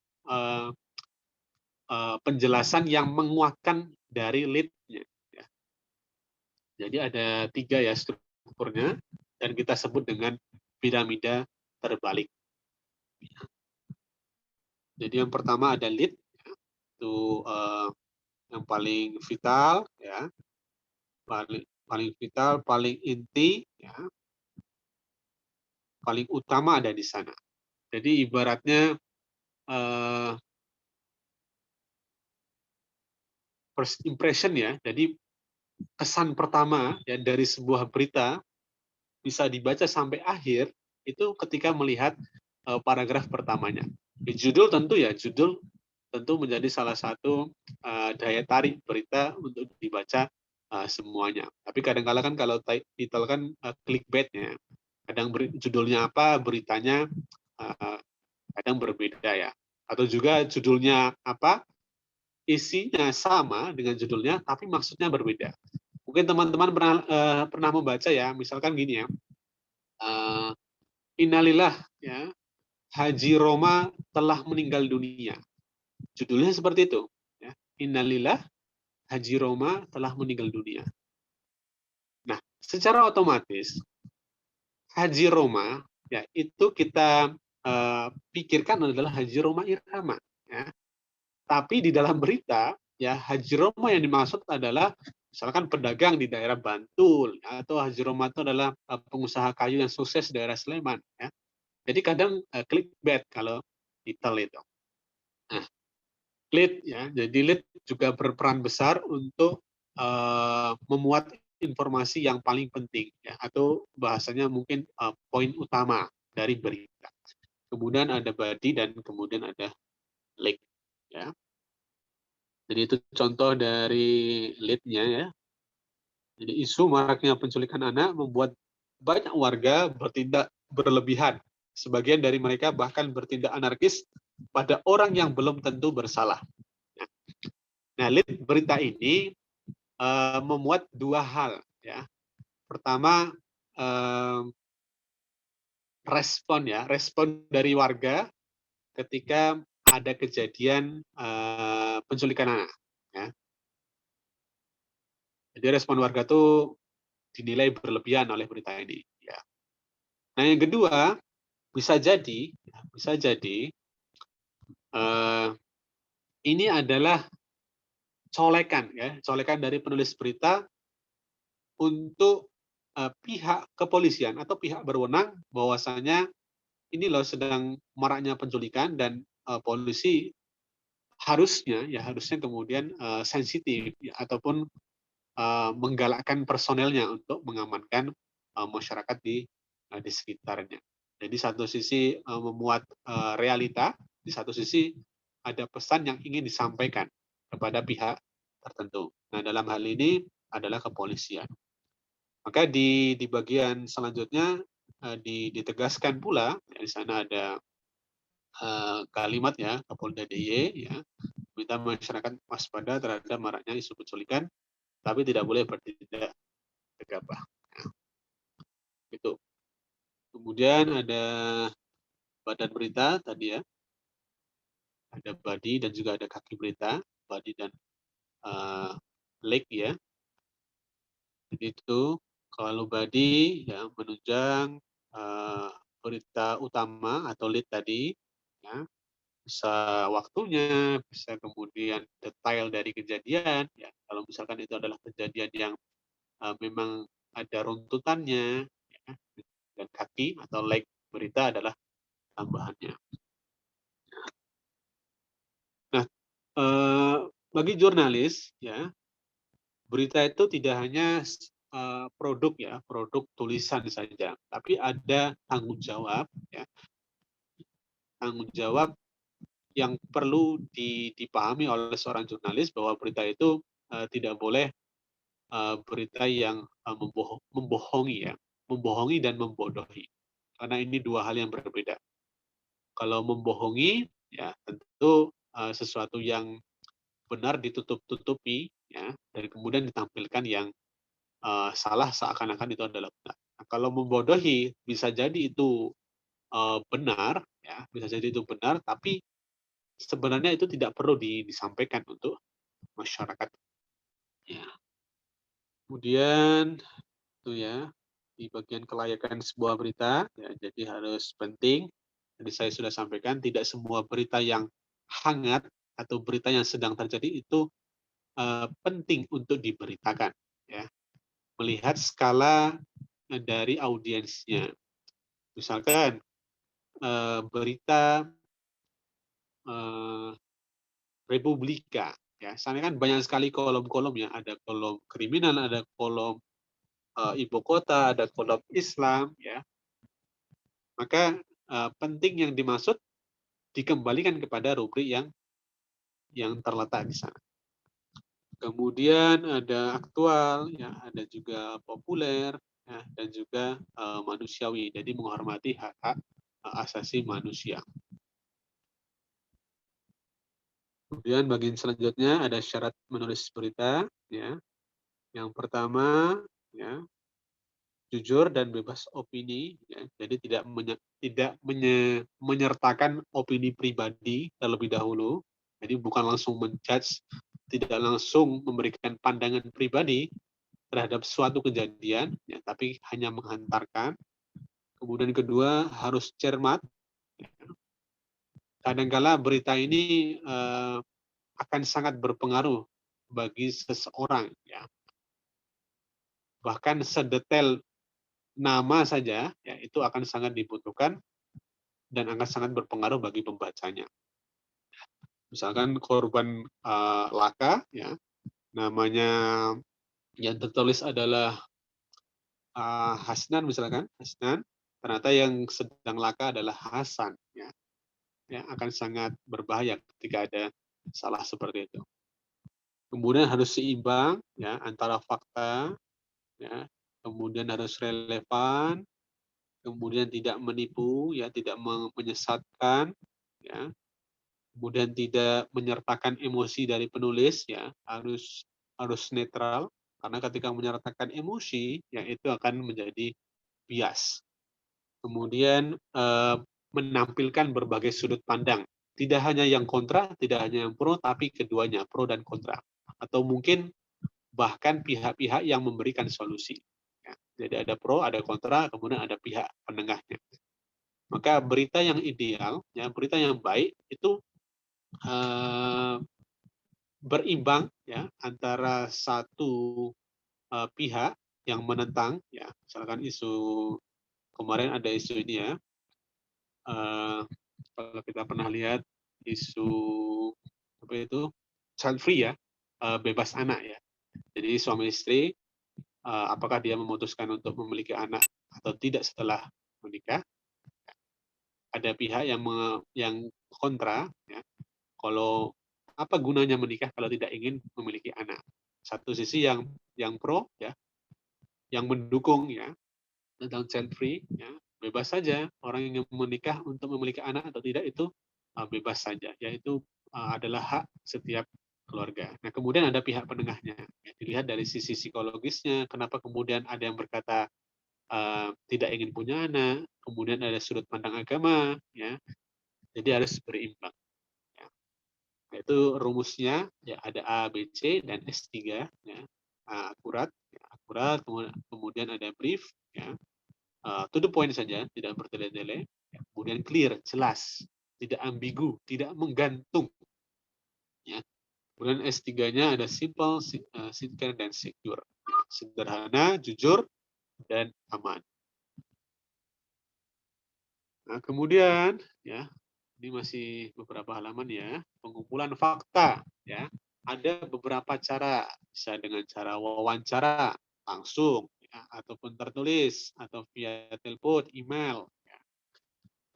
penjelasan yang menguatkan dari lead-nya. Ya. Jadi ada 3 ya strukturnya, dan kita sebut dengan piramida terbalik. Jadi yang pertama ada lead, ya, itu yang paling vital ya, paling vital, paling inti ya, paling utama ada di sana. Jadi ibaratnya first impression ya. Jadi kesan pertama ya dari sebuah berita bisa dibaca sampai akhir itu ketika melihat paragraf pertamanya. Judul tentu menjadi salah satu daya tarik berita untuk dibaca semuanya. Tapi kadang-kala kan kalau title kan clickbait ya. Kadang judulnya apa, beritanya kadang berbeda ya. Atau juga judulnya apa, isinya sama dengan judulnya, tapi maksudnya berbeda. Mungkin teman-teman pernah membaca ya, misalkan gini ya, Innalillah ya, Haji Roma telah meninggal dunia. Judulnya seperti itu. Ya. Innalillah, Haji Roma telah meninggal dunia. Nah, secara otomatis Haji Roma ya itu kita pikirkan adalah Haji Roma Irama. Ya. Tapi di dalam berita ya Haji Roma yang dimaksud adalah misalkan pedagang di daerah Bantul ya, atau Haji Roma itu adalah pengusaha kayu yang sukses di daerah Sleman. Ya. Jadi kadang clickbait kalau title itu. Nah, lead ya, jadi lead juga berperan besar untuk memuat informasi yang paling penting ya, atau bahasanya mungkin poin utama dari berita. Kemudian ada body dan kemudian ada link ya. Jadi itu contoh dari lead-nya ya. Jadi isu maraknya penculikan anak membuat banyak warga bertindak berlebihan. Sebagian dari mereka bahkan bertindak anarkis pada orang yang belum tentu bersalah. Nah, lead berita ini memuat dua hal ya. Pertama respon dari warga ketika ada kejadian penculikan anak. Ya. Jadi respon warga itu dinilai berlebihan oleh berita ini. Ya. Nah yang kedua bisa jadi ini adalah colekan dari penulis berita untuk pihak kepolisian atau pihak berwenang bahwasanya ini loh sedang maraknya penculikan dan polisi harusnya kemudian sensitif ya, ataupun menggalakkan personelnya untuk mengamankan masyarakat di sekitarnya. Jadi satu sisi memuat realita, di satu sisi ada pesan yang ingin disampaikan kepada pihak tertentu. Nah dalam hal ini adalah kepolisian. Maka di bagian selanjutnya ditegaskan pula di sana ada kalimat ya Kapolda DIY ya, minta masyarakat waspada terhadap maraknya isu penculikan, tapi tidak boleh bertindak gegabah. Nah, itu. Kemudian ada badan berita tadi ya, ada body dan juga ada kaki berita, body dan leg ya. Jadi itu kalau body ya menunjang berita utama atau lead tadi ya, bisa waktunya, bisa kemudian detail dari kejadian ya. Kalau misalkan itu adalah kejadian yang memang ada runtutannya ya, dan kaki atau leg berita adalah tambahannya. Nah, bagi jurnalis ya, berita itu tidak hanya produk ya, produk tulisan saja, tapi ada tanggung jawab ya. Tanggung jawab yang perlu dipahami oleh seorang jurnalis bahwa berita itu tidak boleh berita yang membohongi ya, membohongi dan membodohi. Karena ini dua hal yang berbeda. Kalau membohongi ya tentu sesuatu yang benar ditutup-tutupi ya, dan kemudian ditampilkan yang salah seakan-akan itu adalah benar. Nah, kalau membodohi bisa jadi itu benar ya, bisa jadi itu benar, tapi sebenarnya itu tidak perlu disampaikan untuk masyarakat. Ya. Kemudian itu ya di bagian kelayakan sebuah berita ya, jadi harus penting. Tadi saya sudah sampaikan tidak semua berita yang hangat atau berita yang sedang terjadi itu penting untuk diberitakan ya. Melihat skala dari audiensnya. Misalkan berita Republika ya. Sana kan banyak sekali kolom-kolom ya, ada kolom kriminal, ada kolom ibu kota, ada kolom Islam ya. Maka penting yang dimaksud dikembalikan kepada rubrik yang terletak di sana. Kemudian ada aktual, ya, ada juga populer, ya, dan juga manusiawi. Jadi menghormati hak-hak asasi manusia. Kemudian bagian selanjutnya ada syarat menulis berita. Ya. Yang pertama, ya, jujur dan bebas opini. Ya. Jadi tidak menyertakan opini pribadi terlebih dahulu. Jadi bukan langsung menjudge, tidak langsung memberikan pandangan pribadi terhadap suatu kejadian, ya, tapi hanya menghantarkan. Kemudian kedua, harus cermat. Kadangkala berita ini akan sangat berpengaruh bagi seseorang, ya. Bahkan sedetail nama saja, ya, itu akan sangat dibutuhkan dan akan sangat berpengaruh bagi pembacanya. Misalkan korban laka, ya, namanya yang tertulis adalah Hasnan, misalkan Hasnan, ternyata yang sedang laka adalah Hasan, ya, akan sangat berbahaya ketika ada salah seperti itu. Kemudian harus seimbang, ya, antara fakta, ya, kemudian harus relevan, kemudian tidak menipu, ya, tidak menyesatkan, ya, kemudian tidak menyertakan emosi dari penulis, ya, harus netral, karena ketika menyertakan emosi, ya, itu akan menjadi bias. Kemudian menampilkan berbagai sudut pandang, tidak hanya yang kontra, tidak hanya yang pro, tapi keduanya, pro dan kontra, atau mungkin bahkan pihak-pihak yang memberikan solusi. Ya, jadi ada pro, ada kontra, kemudian ada pihak penengahnya. Maka berita yang ideal, ya, berita yang baik itu berimbang, ya, antara satu pihak yang menentang, ya, misalkan isu kemarin ada isu ini, ya, kalau kita pernah lihat isu apa itu child free, ya, bebas anak, ya. Jadi suami istri apakah dia memutuskan untuk memiliki anak atau tidak setelah menikah. Ada pihak yang kontra, ya, kalau apa gunanya menikah kalau tidak ingin memiliki anak. Satu sisi yang pro, ya, yang mendukung, ya, tentang child free, ya, bebas saja orang yang menikah untuk memiliki anak atau tidak itu bebas saja, yaitu adalah hak setiap keluarga. Nah, kemudian ada pihak penengahnya, ya, dilihat dari sisi psikologisnya, kenapa kemudian ada yang berkata tidak ingin punya anak, kemudian ada sudut pandang agama, ya, jadi harus berimbang. Ya. Nah, itu rumusnya, ya, ada A, B, C dan S3, ya, akurat, ya, akurat, kemudian ada brief, ya, to the point saja, tidak bertele-tele, ya, kemudian clear, jelas, tidak ambigu, tidak menggantung, ya. Kemudian S3-nya ada simple, sincere, dan secure, sederhana, jujur, dan aman. Nah, kemudian, ya, ini masih beberapa halaman, ya, pengumpulan fakta, ya. Ada beberapa cara, bisa dengan cara wawancara langsung, ya, ataupun tertulis, atau via telepon, email, ya,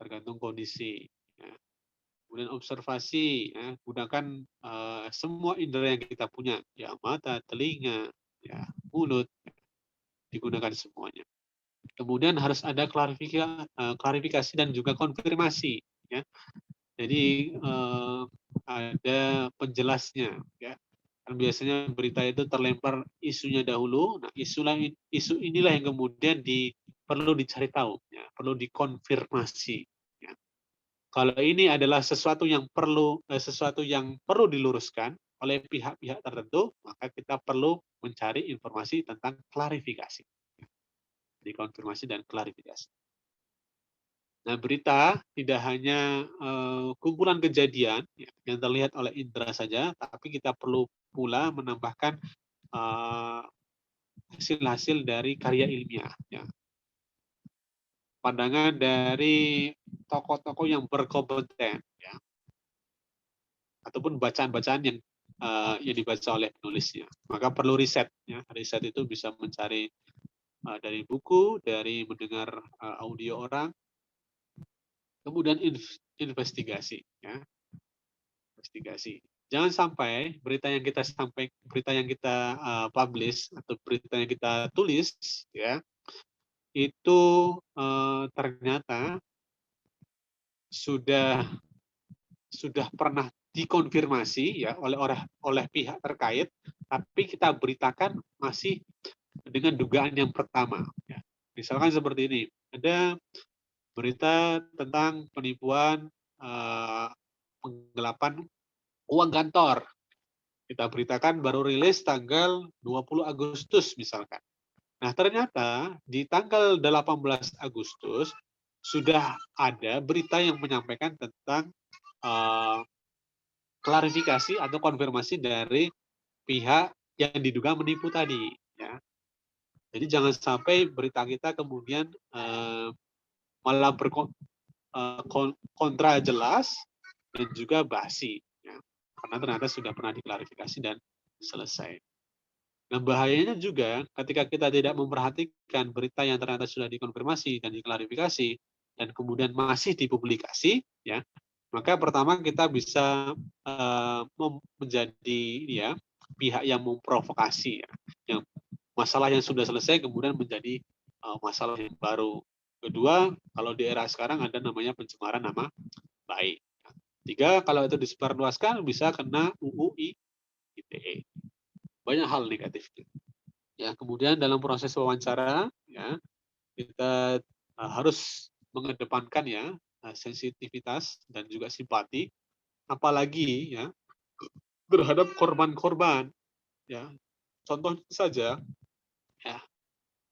tergantung kondisi. Ya. Kemudian observasi, ya, gunakan semua indera yang kita punya, ya, mata, telinga, ya, mulut, ya, digunakan semuanya. Kemudian harus ada klarifikasi dan juga konfirmasi, ya. Jadi ada penjelasnya, ya. Dan biasanya berita itu terlempar isunya dahulu. Nah, isu inilah yang kemudian perlu dicari tahu, ya, perlu dikonfirmasi. Ya. Kalau ini adalah sesuatu yang perlu diluruskan oleh pihak-pihak tertentu, maka kita perlu mencari informasi tentang klarifikasi. Dikonfirmasi dan klarifikasi. Nah, berita tidak hanya kumpulan kejadian, ya, yang terlihat oleh indera saja, tapi kita perlu pula menambahkan hasil-hasil dari karya ilmiah, ya. Pandangan dari tokoh-tokoh yang berkompeten, ya, ataupun bacaan-bacaan yang yang dibaca oleh penulisnya. Maka perlu riset. Ya. Riset itu bisa mencari dari buku, dari mendengar audio orang, kemudian investigasi. Ya. Investigasi. Jangan sampai berita yang kita publish atau berita yang kita tulis, ya, itu ternyata sudah pernah dikonfirmasi ya oleh pihak terkait, tapi kita beritakan masih dengan dugaan yang pertama. Ya. Misalkan seperti ini, ada berita tentang penipuan penggelapan uang kantor. Kita beritakan baru rilis tanggal 20 Agustus misalkan. Nah, ternyata di tanggal 18 Agustus sudah ada berita yang menyampaikan tentang klarifikasi atau konfirmasi dari pihak yang diduga menipu tadi. Ya. Jadi jangan sampai berita kita kemudian malah kontra jelas dan juga basi. Ya. Karena ternyata sudah pernah diklarifikasi dan selesai. Nah, bahayanya juga ketika kita tidak memperhatikan berita yang ternyata sudah dikonfirmasi dan diklarifikasi dan kemudian masih dipublikasi, ya, maka pertama kita bisa menjadi ya pihak yang memprovokasi, ya, yang masalah yang sudah selesai kemudian menjadi masalah yang baru. Kedua, kalau di era sekarang ada namanya pencemaran nama baik. Tiga, kalau itu disebarluaskan bisa kena UU ITE. Banyak hal negatifnya. Ya, kemudian dalam proses wawancara, ya, kita harus mengedepankan ya sensitivitas dan juga simpati, apalagi ya terhadap korban-korban. Ya, contoh saja, ya,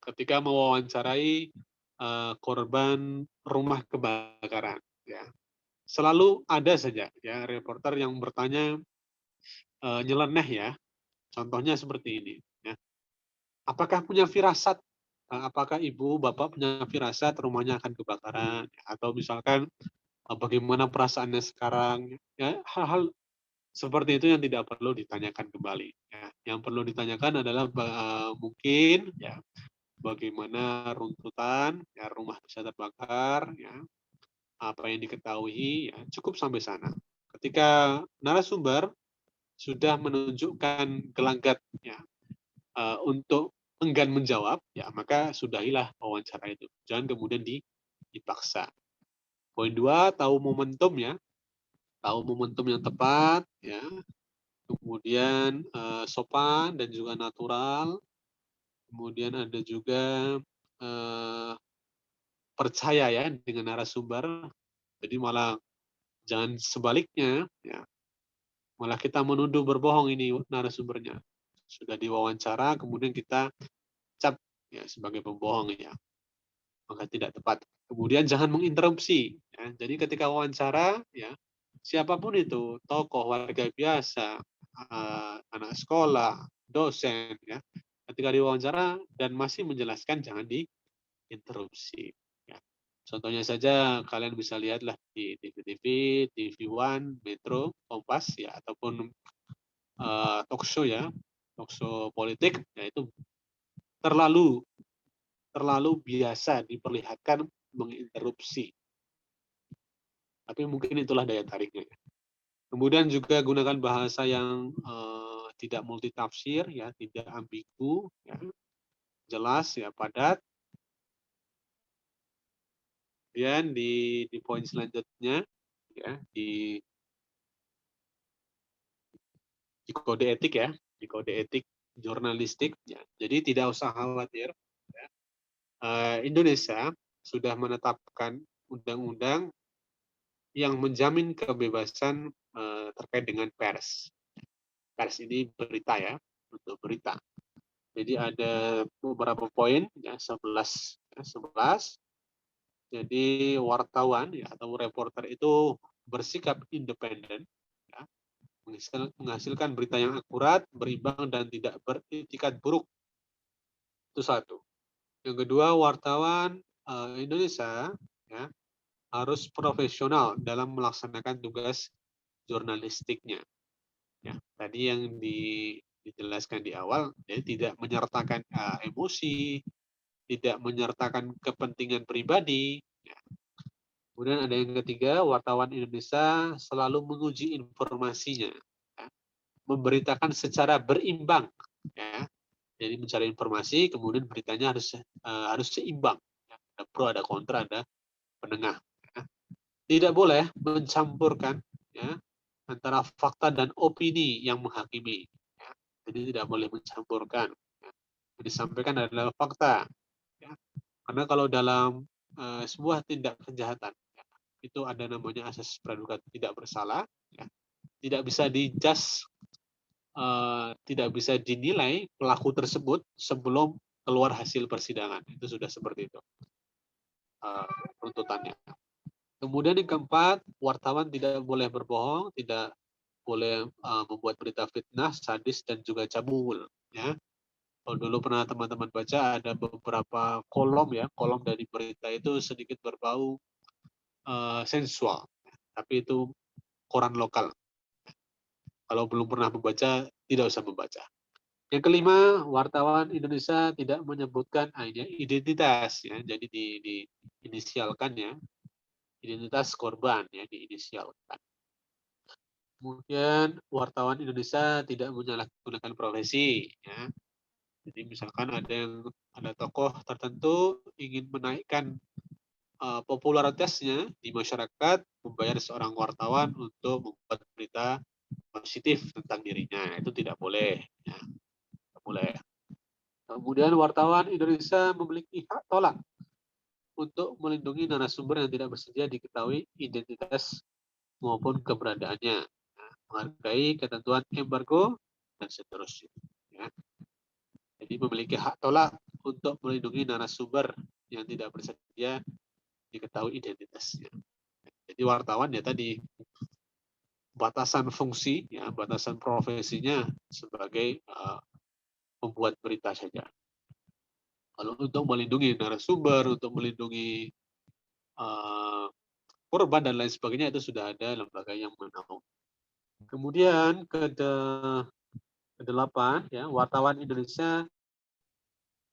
ketika mewawancarai korban rumah kebakaran, ya, selalu ada saja ya reporter yang bertanya nyeleneh ya. Contohnya seperti ini. Ya. Apakah punya firasat? Apakah ibu, bapak punya firasat rumahnya akan kebakaran? Atau misalkan bagaimana perasaannya sekarang? Ya, hal-hal seperti itu yang tidak perlu ditanyakan kembali. Ya. Yang perlu ditanyakan adalah mungkin ya bagaimana runtutan ya, rumah bisa terbakar, ya, apa yang diketahui, ya, cukup sampai sana. Ketika narasumber sudah menunjukkan gelanggat ya, untuk enggan menjawab, ya maka sudahilah wawancara itu. Jangan kemudian dipaksa. Poin 2, tahu momentum ya, tahu momentum yang tepat, ya. Kemudian sopan dan juga natural. Kemudian ada juga percaya ya dengan narasumber. Jadi malah jangan sebaliknya, ya. Malah kita menuduh berbohong ini narasumbernya. Sudah diwawancara, kemudian kita cap ya sebagai pembohong ya, maka tidak tepat. Kemudian jangan menginterupsi. Ya. Jadi ketika wawancara, ya siapapun itu, tokoh, warga biasa, anak sekolah, dosen, ya, ketika diwawancara dan masih menjelaskan jangan diinterupsi. Ya. Contohnya saja kalian bisa lihatlah di TV-TV, TV One, Metro, Kompas, ya, ataupun talk show ya, talk show politik, yaitu terlalu biasa diperlihatkan menginterupsi. Tapi mungkin itulah daya tariknya. Kemudian juga gunakan bahasa yang tidak multitafsir, ya, tidak ambigu, ya, jelas, ya, padat. Kemudian di poin selanjutnya, ya, di kode etik ya, di kode etik jurnalistik, ya. Jadi tidak usah khawatir. Ya. Indonesia sudah menetapkan undang-undang yang menjamin kebebasan terkait dengan pers. Pers ini berita ya, untuk berita. Jadi ada beberapa poin ya, 11. Jadi wartawan ya atau reporter itu bersikap independen ya, menghasilkan berita yang akurat, berimbang dan tidak beretikat buruk. Itu satu. Yang kedua, wartawan Indonesia ya harus profesional dalam melaksanakan tugas jurnalistiknya. Ya, tadi yang dijelaskan di awal, jadi tidak menyertakan emosi, tidak menyertakan kepentingan pribadi. Ya. Kemudian ada yang ketiga, wartawan Indonesia selalu menguji informasinya, ya. Memberitakan secara berimbang. Ya. Jadi mencari informasi, kemudian beritanya harus seimbang. Ya. Ada pro, ada kontra, ada penengah. Ya. Tidak boleh mencampurkan, ya, antara fakta dan opini yang menghakimi. Ya. Jadi tidak boleh mencampurkan. Ya. Yang disampaikan adalah fakta. Ya. Karena kalau dalam sebuah tindak kejahatan, ya, itu ada namanya asas praduga tidak bersalah. Ya. Tidak bisa dijudge, tidak bisa dinilai pelaku tersebut sebelum keluar hasil persidangan. Itu sudah seperti itu tuntutannya. Kemudian yang keempat, wartawan tidak boleh berbohong, tidak boleh membuat berita fitnah, sadis, dan juga cabul. Ya. Kalau dulu pernah teman-teman baca, ada beberapa kolom, ya, kolom dari berita itu sedikit berbau sensual, tapi itu koran lokal. Kalau belum pernah membaca, tidak usah membaca. Yang kelima, wartawan Indonesia tidak menyebutkan identitas, ya, jadi diinisialkan, ya, identitas korban, ya, diinisialkan. Kemudian wartawan Indonesia tidak menyalahgunakan profesi, ya. Jadi misalkan ada tokoh tertentu ingin menaikkan popularitasnya di masyarakat, membayar seorang wartawan untuk membuat berita positif tentang dirinya, itu tidak boleh, ya. Tidak boleh. Kemudian wartawan Indonesia memiliki hak tolak untuk melindungi narasumber yang tidak bersedia diketahui identitas maupun keberadaannya, menghargai ketentuan embargo, dan seterusnya. Ya. Jadi memiliki hak tolak untuk melindungi narasumber yang tidak bersedia diketahui identitasnya. Jadi wartawan, ya, tadi batasan fungsi, ya, batasan profesinya sebagai pembuat berita saja. Kalau untuk melindungi narasumber, untuk melindungi korban dan lain sebagainya, itu sudah ada lembaga yang menaungi. Kemudian kedelapan, ya, wartawan Indonesia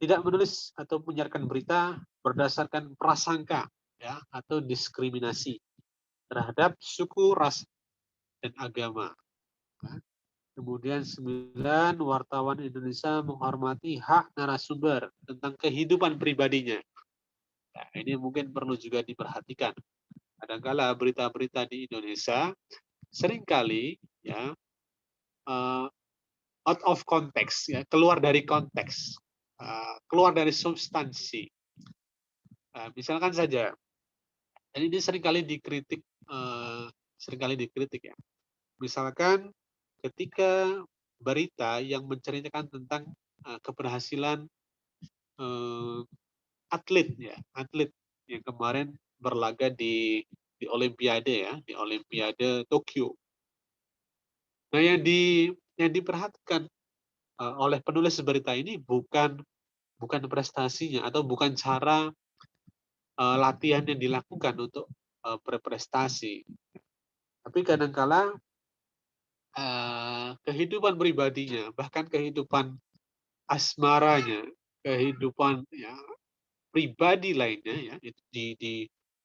tidak menulis atau menyiarkan berita berdasarkan prasangka, ya, atau diskriminasi terhadap suku, ras, dan agama. Kemudian 9, wartawan Indonesia menghormati hak narasumber tentang kehidupan pribadinya. Nah, ini mungkin perlu juga diperhatikan. Kadang-kala berita-berita di Indonesia seringkali, ya, out of context, ya, keluar dari konteks, keluar dari substansi. Misalkan saja, dan ini seringkali dikritik, ya. Misalkan ketika berita yang menceritakan tentang keberhasilan atlet, ya, atlet yang kemarin berlaga di Olimpiade, ya, di Olimpiade Tokyo. Nah, yang diperhatikan oleh penulis berita ini bukan prestasinya atau bukan cara latihan yang dilakukan untuk berprestasi, tapi kadangkala kehidupan pribadinya, bahkan kehidupan asmaranya, kehidupan, ya, pribadi lainnya, ya, itu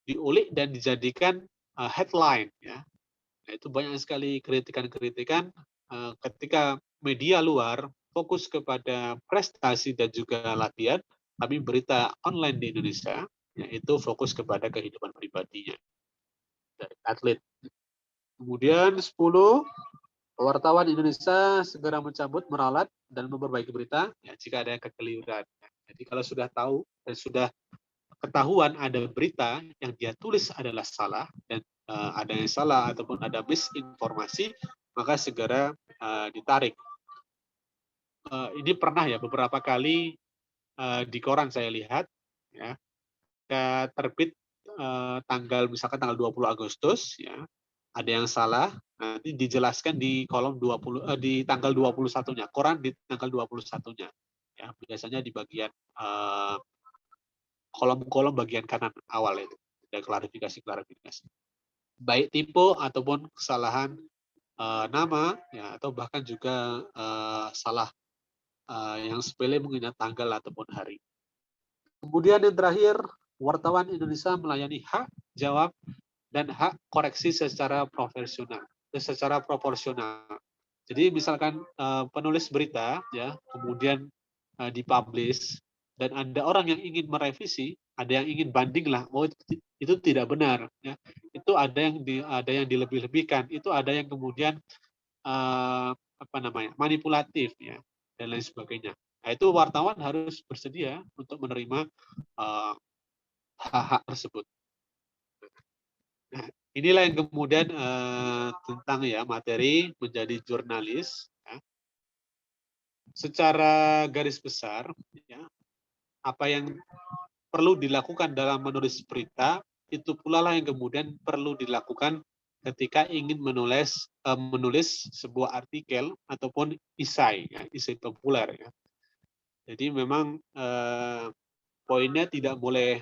diulik dan dijadikan headline, ya. Nah, itu banyak sekali kritikan-kritikan ketika media luar fokus kepada prestasi dan juga latihan, tapi berita online di Indonesia, ya, itu fokus kepada kehidupan pribadinya dari atlet. Kemudian 10, wartawan Indonesia segera mencabut, meralat, dan memperbaiki berita, ya, jika ada kekeliruan. Jadi kalau sudah tahu dan sudah ketahuan ada berita yang dia tulis adalah salah dan ada yang salah ataupun ada misinformasi, maka segera ditarik. Ini pernah, ya, beberapa kali di koran saya lihat, ya, terbit misalkan tanggal 20 Agustus, ya, ada yang salah, nanti dijelaskan di kolom di tanggal 21-nya, koran di tanggal 21-nya. Ya, biasanya di bagian kolom bagian kanan awal itu, ada klarifikasi. Baik tipe ataupun kesalahan nama, ya, atau bahkan juga salah yang sepele mengingat tanggal ataupun hari. Kemudian yang terakhir, wartawan Indonesia melayani hak jawab dan hak koreksi secara profesional, secara proporsional. Jadi misalkan penulis berita, ya, kemudian dipublish dan ada orang yang ingin merevisi, ada yang ingin banding lah, oh itu tidak benar, ya. Itu ada yang dilebih-lebihkan, itu ada yang kemudian manipulatif, ya, dan lain sebagainya. Nah, itu wartawan harus bersedia untuk menerima hak-hak tersebut. Nah, inilah yang kemudian tentang ya materi menjadi jurnalis. Ya. Secara garis besar, ya, apa yang perlu dilakukan dalam menulis berita itu pula lah yang kemudian perlu dilakukan ketika ingin menulis sebuah artikel ataupun isai, ya, isai populer, ya. Jadi memang poinnya tidak boleh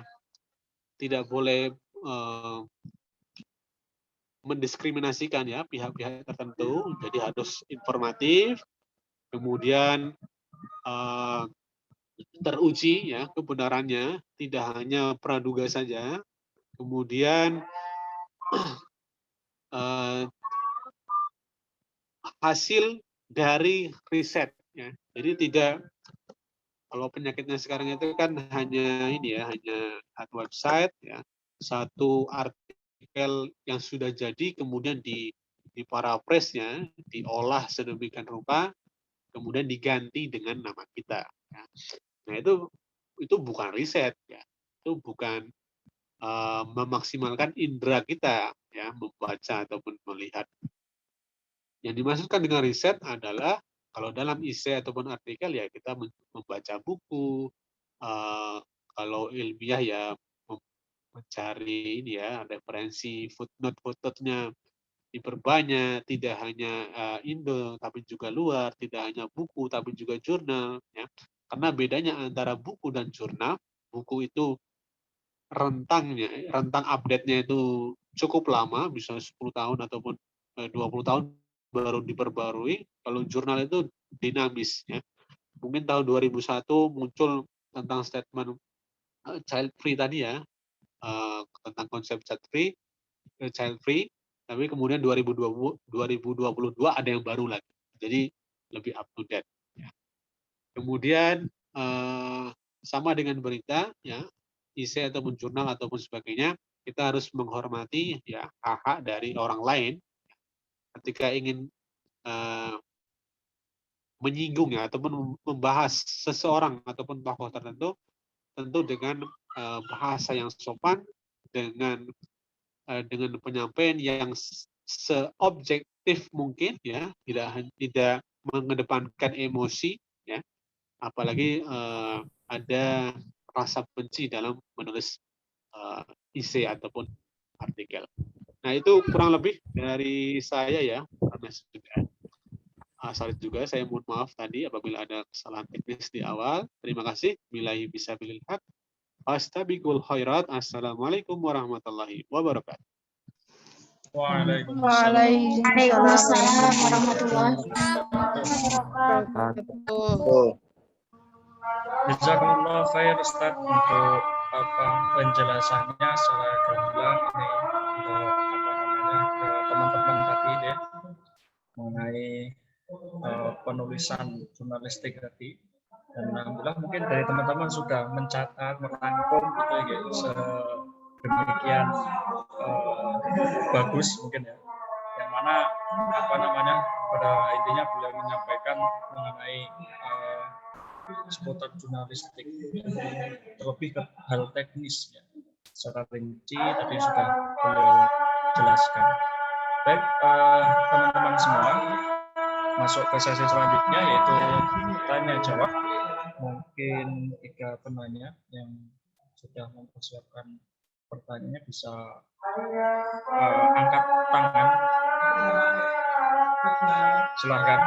mendiskriminasikan, ya, pihak-pihak tertentu. Jadi harus informatif, kemudian teruji, ya, kebenarannya, tidak hanya praduga saja. Kemudian hasil dari riset, ya. Jadi tidak, kalau penyakitnya sekarang itu kan hanya ini, ya, hanya satu website, ya, satu artikel yang sudah jadi kemudian di paraphrase-nya diolah sedemikian rupa kemudian diganti dengan nama kita, ya. Nah, itu bukan riset, ya. Itu bukan memaksimalkan indera kita, ya, membaca ataupun melihat. Yang dimaksudkan dengan riset adalah kalau dalam essay ataupun artikel, ya, kita membaca buku, kalau ilmiah, ya, mencari ini, ya, referensi footnote-nya diperbanyak, tidak hanya Indo tapi juga luar, tidak hanya buku tapi juga jurnal, ya. Karena bedanya antara buku dan jurnal, buku itu rentang update-nya itu cukup lama, bisa 10 tahun ataupun 20 tahun baru diperbarui. Kalau jurnal itu dinamis, ya. Mungkin tahun 2001 muncul tentang statement child free tadi, ya, tentang konsep child free, tapi kemudian 2022 ada yang baru lagi. Jadi lebih up to date, ya. Kemudian sama dengan berita, ya, essay ataupun jurnal ataupun sebagainya, kita harus menghormati, ya, hak-hak dari orang lain ketika ingin menyinggung, ya, ataupun membahas seseorang ataupun tokoh tertentu, tentu dengan bahasa yang sopan, dengan penyampaian yang seobjektif mungkin, ya, tidak mengedepankan emosi, ya, apalagi ada rasa benci dalam menulis essay ataupun artikel. Nah, itu kurang lebih dari saya, ya, karena sudah salit juga. Saya mohon maaf tadi apabila ada kesalahan teknis di awal. Terima kasih. Billahi bisabilil haq. Astabiqul khairat. Assalamualaikum warahmatullahi wabarakatuh. Waalaikumsalam warahmatullahi Wabarakatuh. Jazakumullah khair Ustaz untuk penjelasannya secara gamblang ini untuk ke teman-teman tadi deh mengenai penulisan jurnalistik tadi. Dan alhamdulillah mungkin dari teman-teman sudah mencatat, merangkum gitu ya, sedemikian bagus mungkin, ya. Yang mana pada intinya beliau menyampaikan mengenai seputar jurnalistik, terlebih ke hal teknis, ya, secara rinci tadi sudah beliau jelaskan. Baik, teman-teman semua, masuk ke sesi selanjutnya yaitu tanya jawab. Mungkin 3 penanya yang sudah mempersiapkan pertanyaannya bisa angkat tangan. Silakan.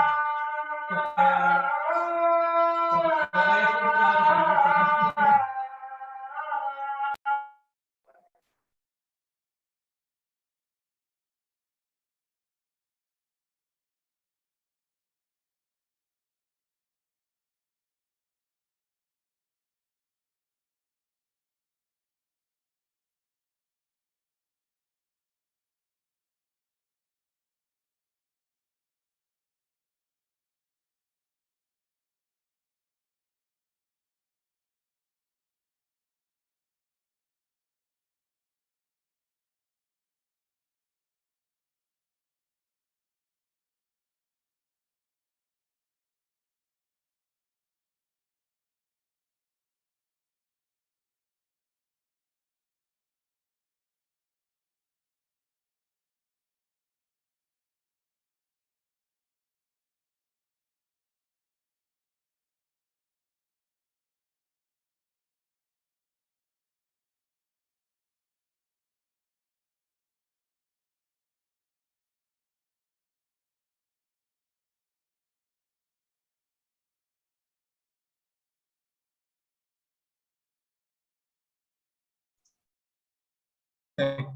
Baik.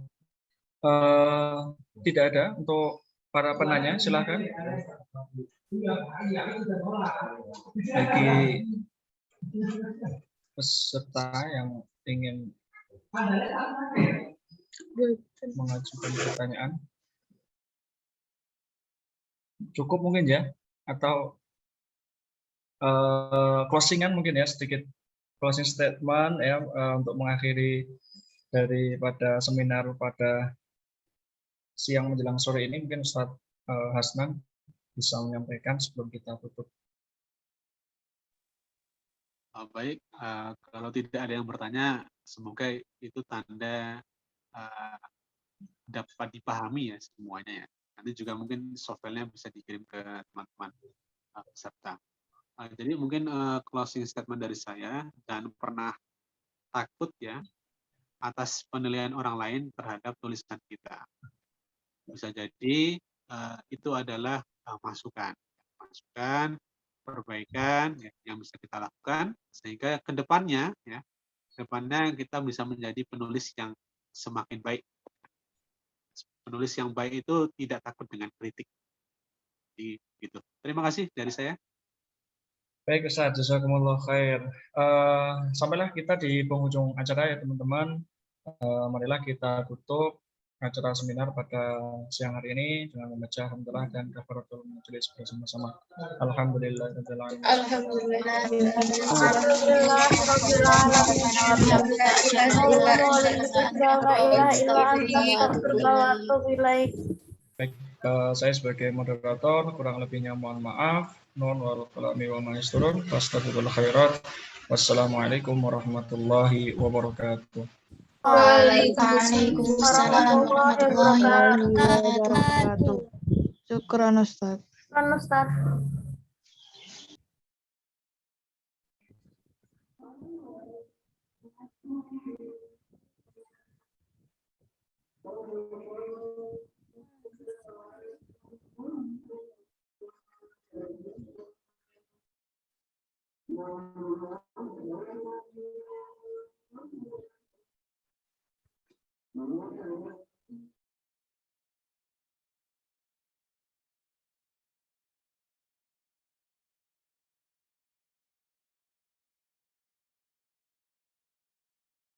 Tidak ada untuk para penanya, silakan. Bagi peserta yang ingin mengajukan pertanyaan, cukup mungkin ya, atau closingan mungkin ya, sedikit closing statement ya untuk mengakhiri daripada seminar pada siang menjelang sore ini. Mungkin Ustadz Hasnan bisa menyampaikan sebelum kita tutup. Baik, kalau tidak ada yang bertanya, semoga itu tanda dapat dipahami ya semuanya ya. Nanti juga mungkin softwarenya bisa dikirim ke teman-teman peserta. Jadi mungkin closing statement dari saya, dan pernah takut ya atas penilaian orang lain terhadap tulisan kita. Bisa jadi itu adalah masukan, perbaikan ya, yang bisa kita lakukan sehingga kedepannya kita bisa menjadi penulis yang semakin baik. Penulis yang baik itu tidak takut dengan kritik. Jadi, gitu. Terima kasih dari saya. Baik Ustaz, jazakumullah khair. Sampailah kita di penghujung acara ya teman-teman. Marilah kita tutup acara seminar pada siang hari ini dengan membaca alhamdulillah dan kafaratul majelis bersama-sama. Alhamdulillah. Baik, saya sebagai moderator kurang lebihnya mohon maaf. Nun wal qalami wa ma yasturun. Fastabiqul khairat. Wassalamualaikum warahmatullahi wabarakatuh. Waalaikumsalam warahmatullahi wabarakatuh. Syukran Ustaz. Ustaz.